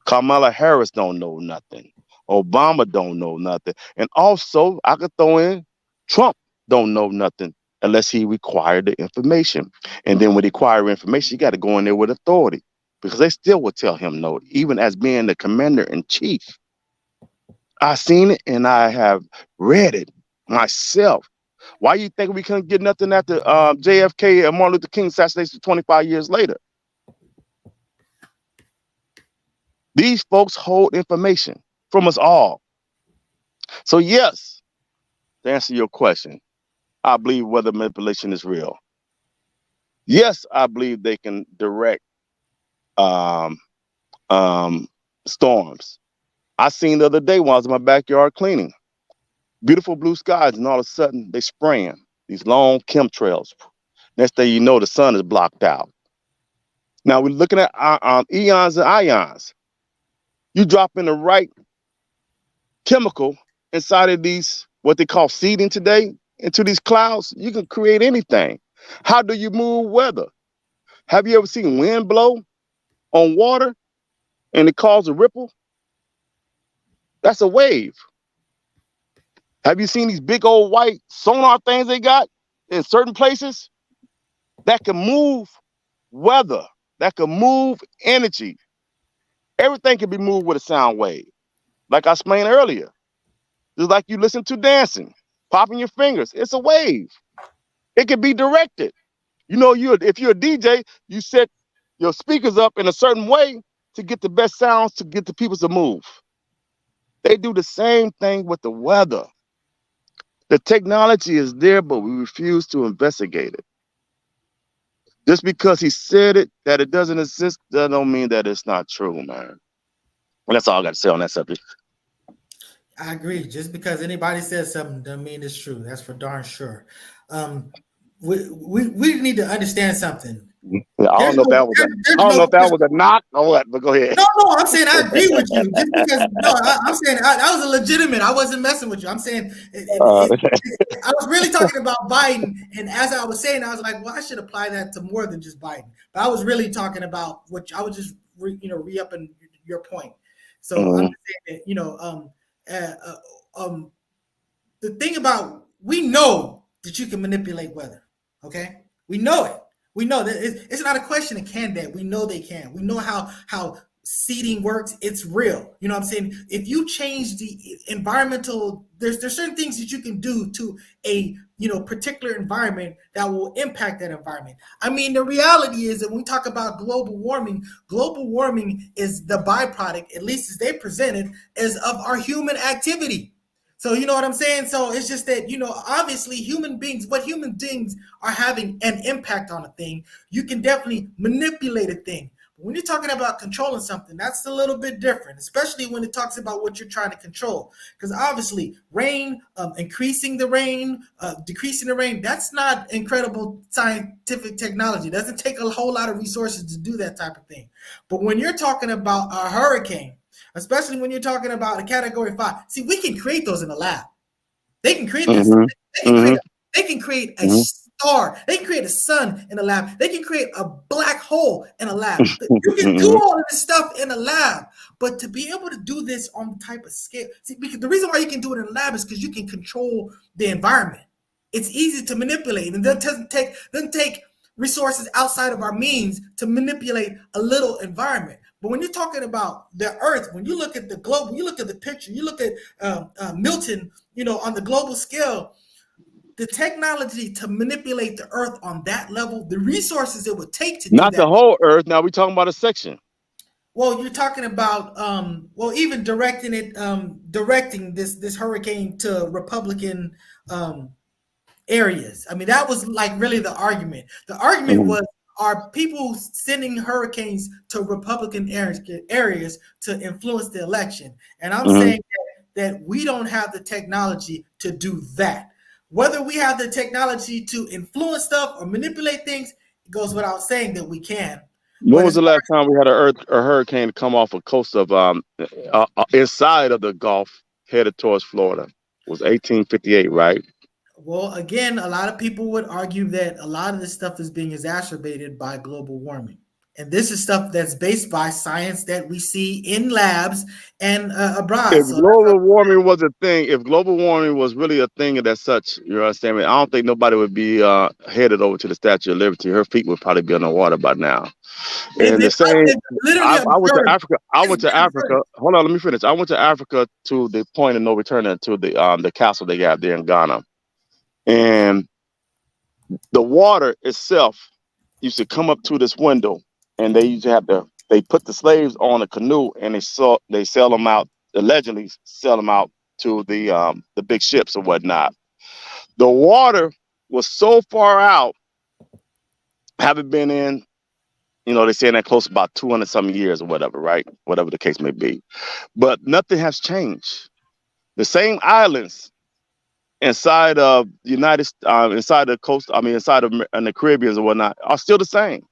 Kamala Harris don't know nothing. Obama don't know nothing. And also, I could throw in Trump don't know nothing unless he required the information. And then when he require information, you got to go in there with authority because they still would tell him no, even as being the commander in chief. I've seen it and I have read it myself. Why you think we couldn't get nothing after JFK and Martin Luther King assassination 25 years later? These folks hold information from us all. So yes, to answer your question, I believe weather manipulation is real. Yes, I believe they can direct um, storms. I seen the other day when I was in my backyard cleaning, beautiful blue skies, and all of a sudden they spraying these long chemtrails. Next thing you know, the sun is blocked out. Now we're looking at eons and ions. You drop in the right chemical inside of these, what they call seeding today, into these clouds, you can create anything. How do you move weather? Have you ever seen wind blow on water and it causes a ripple? That's a wave. Have you seen these big old white sonar things they got in certain places that can move weather, that can move energy? Everything can be moved with a sound wave. Like I explained earlier, just like you listen to dancing, popping your fingers, it's a wave. It can be directed. You know, if you're a DJ, you set your speakers up in a certain way to get the best sounds to get the people to move. They do the same thing with the weather. The technology is there, but we refuse to investigate it. Just because he said it, that it doesn't exist, that don't mean that it's not true, man. And that's all I got to say on that subject. I agree. Just because anybody says something doesn't mean it's true. That's for darn sure. We need to understand something. Yeah, I don't know if that was a knock or what, but go ahead. No, I'm saying I agree with you. Just because I'm saying that was a legitimate. I wasn't messing with you. I'm saying I was really talking about Biden, and as I was saying, I was like, well, I should apply that to more than just Biden. But I was really talking about what I was just re-upping your point. So I'm saying that the thing about, we know that you can manipulate weather. Okay, we know it. We know that it's not a question of can they. We know they can. We know how seeding works. It's real. You know what I'm saying? If you change the environmental, there's certain things that you can do to a particular environment that will impact that environment. I mean, the reality is that when we talk about global warming is the byproduct, at least as they presented, is of our human activity. So you know what I'm saying? So it's just that, obviously what human beings are having an impact on a thing, you can definitely manipulate a thing. When you're talking about controlling something, that's a little bit different, especially when it talks about what you're trying to control. Because obviously, rain, increasing the rain, decreasing the rain, that's not incredible scientific technology. It doesn't take a whole lot of resources to do that type of thing. But when you're talking about a hurricane, especially when you're talking about a category 5, see, we can create those in the lab. They can create this. Mm-hmm. They can Mm-hmm. create a Mm-hmm. star. They can create a sun in a lab. They can create a black hole in a lab. You can do all of this stuff in a lab, but to be able to do this on the type of scale, see, because the reason why you can do it in a lab is because you can control the environment. It's easy to manipulate, and that doesn't take resources outside of our means to manipulate a little environment. But when you're talking about the Earth, when you look at the globe, when you look at the picture, you look at Milton, on the global scale, the technology to manipulate the Earth on that level, the resources it would take to do Not that. the whole Earth. Now we're talking about a section. Well, you're talking about even directing this hurricane to Republican areas. I mean, that was like really the argument. The argument Mm-hmm. was, are people sending hurricanes to Republican areas to influence the election? And I'm Mm-hmm. saying that we don't have the technology to do that. Whether we have the technology to influence stuff or manipulate things, it goes without saying that we can. When But was as the far last time we had a hurricane come off a coast of inside of the Gulf headed towards Florida? It was 1858, right? Well, again, a lot of people would argue that a lot of this stuff is being exacerbated by global warming. And this is stuff that's based by science that we see in labs and abroad. If So global warming was a thing, if global warming was really a thing and as such, you understand me? I don't think nobody would be headed over to the Statue of Liberty. Her feet would probably be underwater by now. And the same, they've literally I went to observed. Africa. I It's went to been Africa. observed. Hold on, let me finish. I went to Africa to the point of no return to the castle they got there in Ghana, and the water itself used to come up to this window, and they used to have to. They put the slaves on a canoe, and they sell them out. Allegedly, sell them out to the big ships or whatnot. The water was so far out, haven't been in. They saying that close about 200 some years or whatever, right? Whatever the case may be. But nothing has changed. The same islands inside of inside the coast, I mean, inside of in the Caribbean or whatnot, are still the same.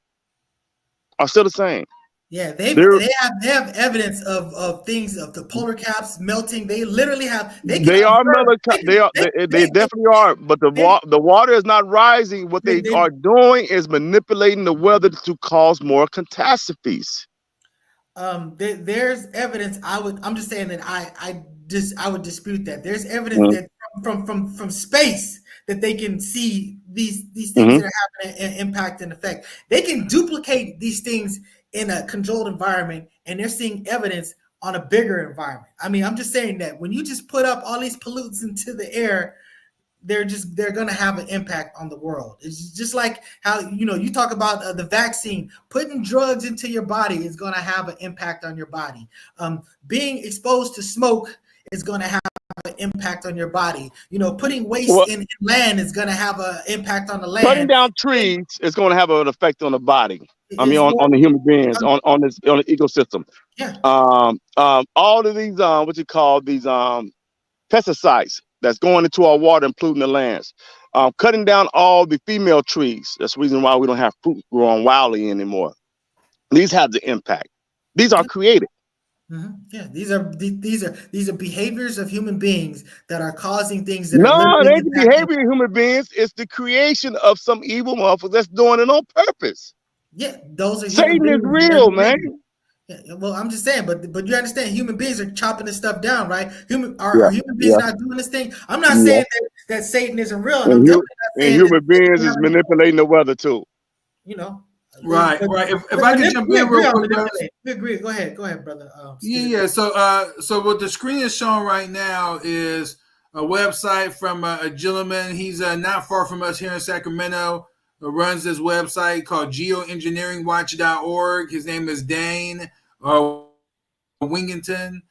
Are still the same. Yeah, they They're they have evidence of things, of the polar caps melting. They literally have. They can they are observe. melatonin. They definitely are. But They, the water is not rising. What they they, are doing is manipulating the weather to cause more catastrophes. there's evidence. I'm just saying that I would dispute that. There's evidence Mm-hmm. that from space that they can see these things Mm-hmm. that are happening and impact and effect. They can duplicate these things in a controlled environment, and they're seeing evidence on a bigger environment. I mean, I'm just saying that when you just put up all these pollutants into the air, they're going to have an impact on the world. It's just like how you talk about the vaccine. Putting drugs into your body is going to have an impact on your body. Being exposed to smoke is going to have an impact on your body. Putting waste Well, in land is going to have an impact on the cutting land. down trees is going to have an effect on the body. I mean, It's more, on the human beings, on the ecosystem. yeah. All of these what you call these pesticides that's going into our water and polluting the lands. Cutting down all the female trees. That's the reason why we don't have fruit growing wildly anymore. These have the impact. These are created. Mm-hmm. Yeah, these are behaviors of human beings that are causing things that are No, it literally ain't the impacting. behavior of human beings. It's the creation of some evil motherfuckers that's doing it on purpose. Yeah, those are human Satan is beings. They're real, man. behaviors. Yeah, well, I'm just saying, but you understand, human beings are chopping this stuff down, right? Are Yeah, human beings yeah, not doing this thing? I'm not yeah. saying that Satan isn't real, and I'm And, definitely not saying that human beings is manipulating the weather too. you know, Right, but right. If I could jump we in agree real on quick, bro. manipulate. We agree. Go ahead, brother. Yeah. So what the screen is showing right now is a website from a gentleman. He's not far from us here in Sacramento. Runs this website called geoengineeringwatch.org. His name is Dane Wingington.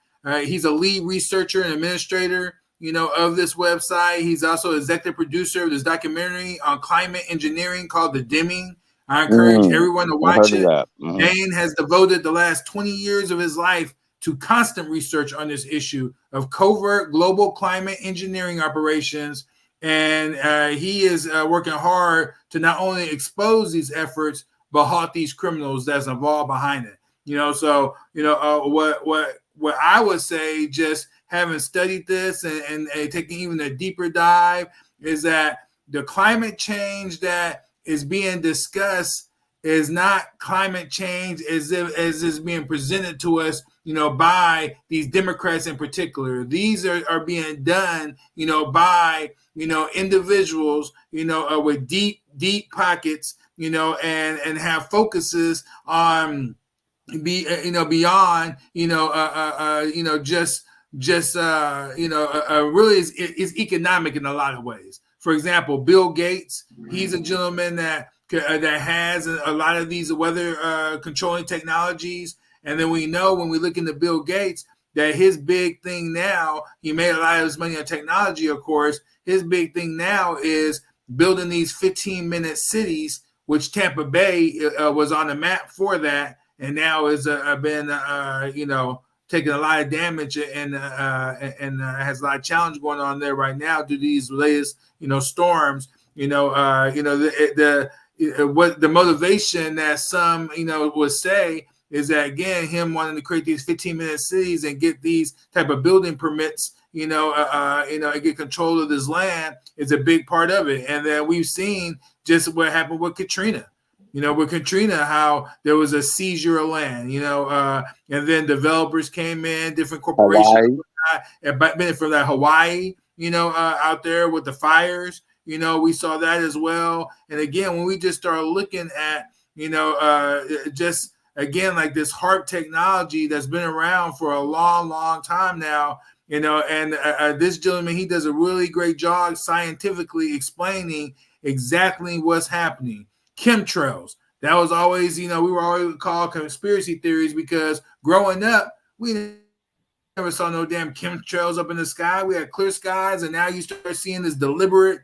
He's a lead researcher and administrator, of this website. He's also executive producer of this documentary on climate engineering called The Dimming. I encourage Mm, everyone to I watch heard of it. that. Hmm. Dane has devoted the last 20 years of his life to constant research on this issue of covert global climate engineering operations. And he is working hard to not only expose these efforts, but halt these criminals that's involved behind it. So what I would say, just having studied this and taking even a deeper dive, is that the climate change that is being discussed is not climate change as is being presented to us, by these Democrats in particular. These are being done, by individuals, with deep pockets, and have focuses on beyond really is economic in a lot of ways. For example, Bill Gates, he's a gentleman that has a lot of these weather controlling technologies. And then we know, when we look into Bill Gates, that his big thing now, he made a lot of his money on technology, of course. His big thing now is building these 15-minute cities, which Tampa Bay was on the map for that, and now has been taking a lot of damage, and has a lot of challenge going on there right now due to these latest storms. What the motivation that some would say is that, again, him wanting to create these 15-minute cities and get these type of building permits, and get control of this land is a big part of it. And then we've seen just what happened with Katrina. With Katrina, how there was a seizure of land, and then developers came in, different corporations, Hawaii. from that Hawaii, out there with the fires, we saw that as well. And again, when we just start looking at, just again, like this HARP technology that's been around for a long, long time now, and this gentleman, he does a really great job scientifically explaining exactly what's happening. Chemtrails. That was always, we were always called conspiracy theories, because growing up, we never saw no damn chemtrails up in the sky. We had clear skies, and now you start seeing this deliberate,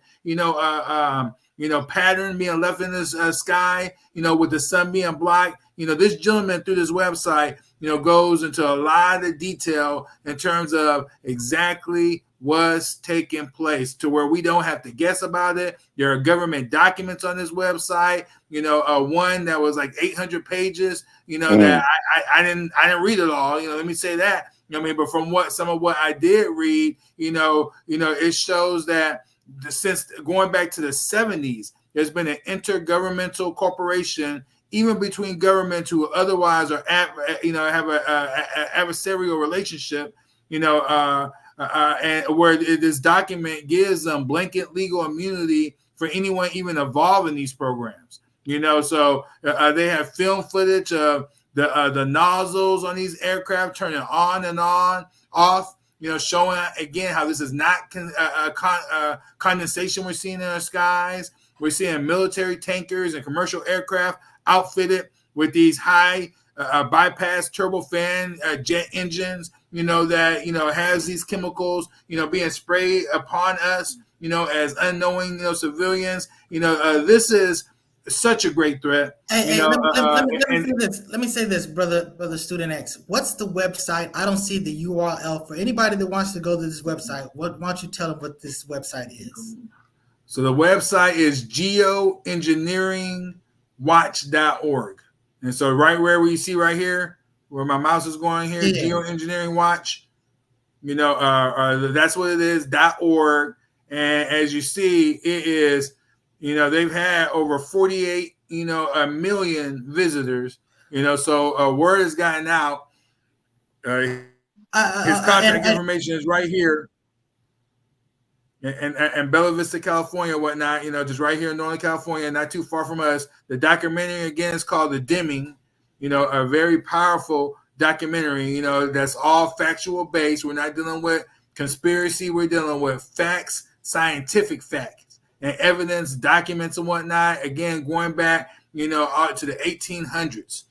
pattern being left in this sky, with the sun being black. This gentleman, through this website, goes into a lot of detail in terms of exactly what's taking place, to where we don't have to guess about it. There are government documents on this website, one that was like 800 pages, that I didn't read it all, let me say that. But from some of what I did read, it shows that since going back to the 70s, there's been an intergovernmental corporation, even between governments who otherwise are have a adversarial relationship, and where this document gives them blanket legal immunity for anyone even involved in these programs. So they have film footage of the nozzles on these aircraft turning on and off. Showing again how this is not condensation we're seeing in our skies. We're seeing military tankers and commercial aircraft outfitted with these high bypass turbofan jet engines, that has these chemicals, being sprayed upon us, as unknowing, civilians. This is such a great threat. Hey, let me say this. Let me say this, brother Student X. What's the website? I don't see the URL for anybody that wants to go to this website. Why don't you tell them what this website is? So the website is geoengineeringwatch.org. And so right where we see right here, where my mouse is going here, yeah. Geoengineering Watch, that's what it is, .org. And as you see, it is, they've had over 48, a million visitors, so word has gotten out. His contact information is right here. And Bella Vista, California, whatnot, just right here in Northern California, not too far from us. The documentary, again, is called The Dimming, a very powerful documentary, that's all factual based. We're not dealing with conspiracy. We're dealing with facts, scientific facts, and evidence, documents, and whatnot. Again, going back, out to the 1800s,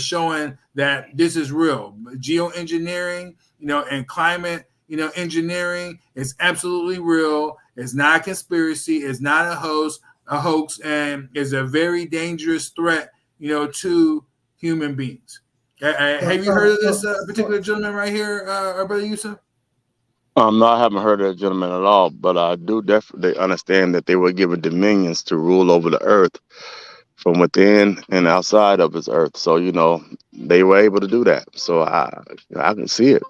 showing that this is real. Geoengineering, and climate, engineering is absolutely real. It's not a conspiracy. It's not a hoax. a hoax and is a very dangerous threat, to human beings. So, Have you heard so, of so, this particular gentleman right here, our brother Yusuf? No, I haven't heard of that gentleman at all, but I do definitely understand that they were given dominions to rule over the earth from within and outside of his earth. So, they were able to do that. So I can see it.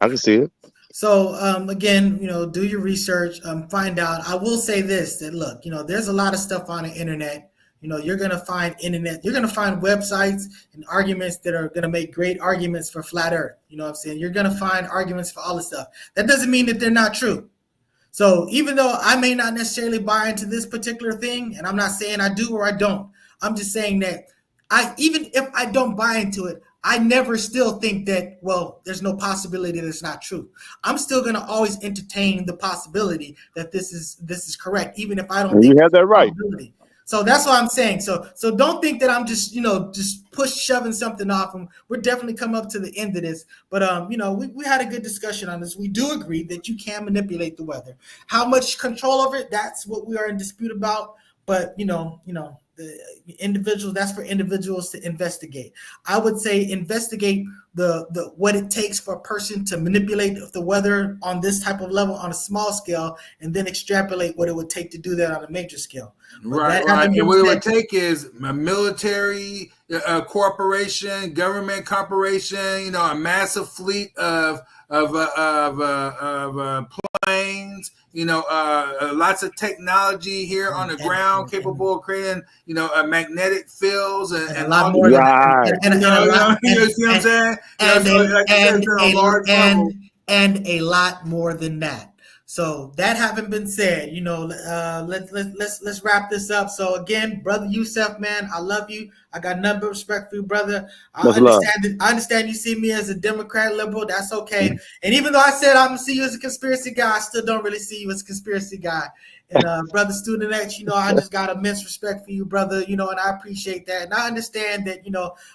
I can see it. So again, do your research, find out. I will say this: that look, there's a lot of stuff on the internet. You're gonna find you're gonna find websites and arguments that are gonna make great arguments for flat Earth. You know what I'm saying? You're gonna find arguments for all this stuff. That doesn't mean that they're not true. So even though I may not necessarily buy into this particular thing, and I'm not saying I do or I don't, I'm just saying that even if I don't buy into it, I never still think that, well, there's no possibility that it's not true. I'm still gonna always entertain the possibility that this is correct, even if I don't And think you it's have that a right. probability. So that's what I'm saying. So don't think that I'm just just shoving something off. And we're definitely come up to the end of this. But we had a good discussion on this. We do agree that you can manipulate the weather. How much control over it? That's what we are in dispute about. But the individuals, that's for individuals to investigate. I would say investigate the what it takes for a person to manipulate the weather on this type of level on a small scale, and then extrapolate what it would take to do that on a major scale. But Right, that right. having And been what it said, would take is a military corporation, government corporation, a massive fleet of planes, lots of technology here on the ground capable of creating, magnetic fields and a and lot all more these than other things. Right. and a lot You see what I'm saying? So like I said, it's on a large level. and a lot more than that. So that having been said, let's wrap this up. So again, brother Youssef, man, I love you. I got nothing but respect for you, brother. Much love. I understand you see me as a Democrat liberal. That's okay. And even though I said I'm gonna see you as a conspiracy guy, I still don't really see you as a conspiracy guy. And brother Student X, I just got immense respect for you, brother. And I appreciate that. And I understand that,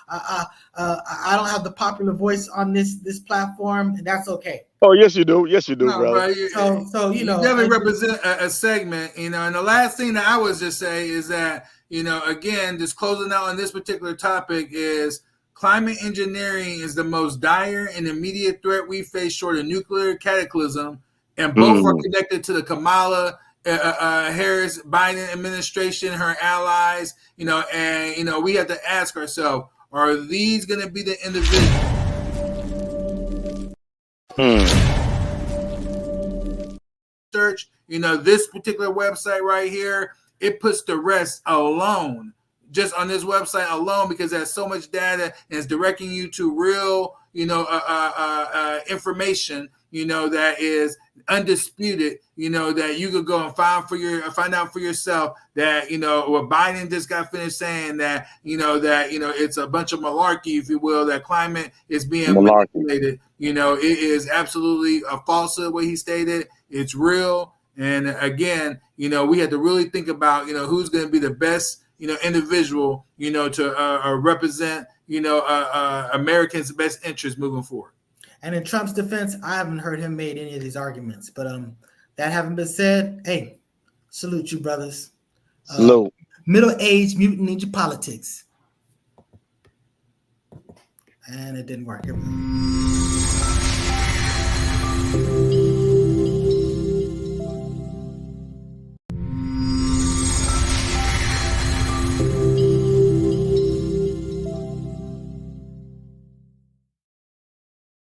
I don't have the popular voice on this platform, and that's okay. Oh, yes, you do. Yes, you do, No, brother. bro, So you definitely represent a segment, And the last thing that I would just say is that, again, just closing out on this particular topic is climate engineering is the most dire and immediate threat we face short of nuclear cataclysm, and both are connected to the Kamala Harris Biden administration, her allies, and we have to ask ourselves, are these going to be the individuals? Search, this particular website right here, it puts the rest alone, just on this website alone, because there's so much data and it's directing you to real, information, that is undisputed, that you could go and find out for yourself that, what Biden just got finished saying that, it's a bunch of malarkey, if you will, that climate is being manipulated. It is absolutely a falsehood what he stated. It's real. And again, we had to really think about, who's going to be the best, individual, to represent, Americans' best interests moving forward. And in Trump's defense, I haven't heard him made any of these arguments. But that having been said, hey, salute you, brothers. Salute. Middle-aged mutant ninja politics. And it didn't work.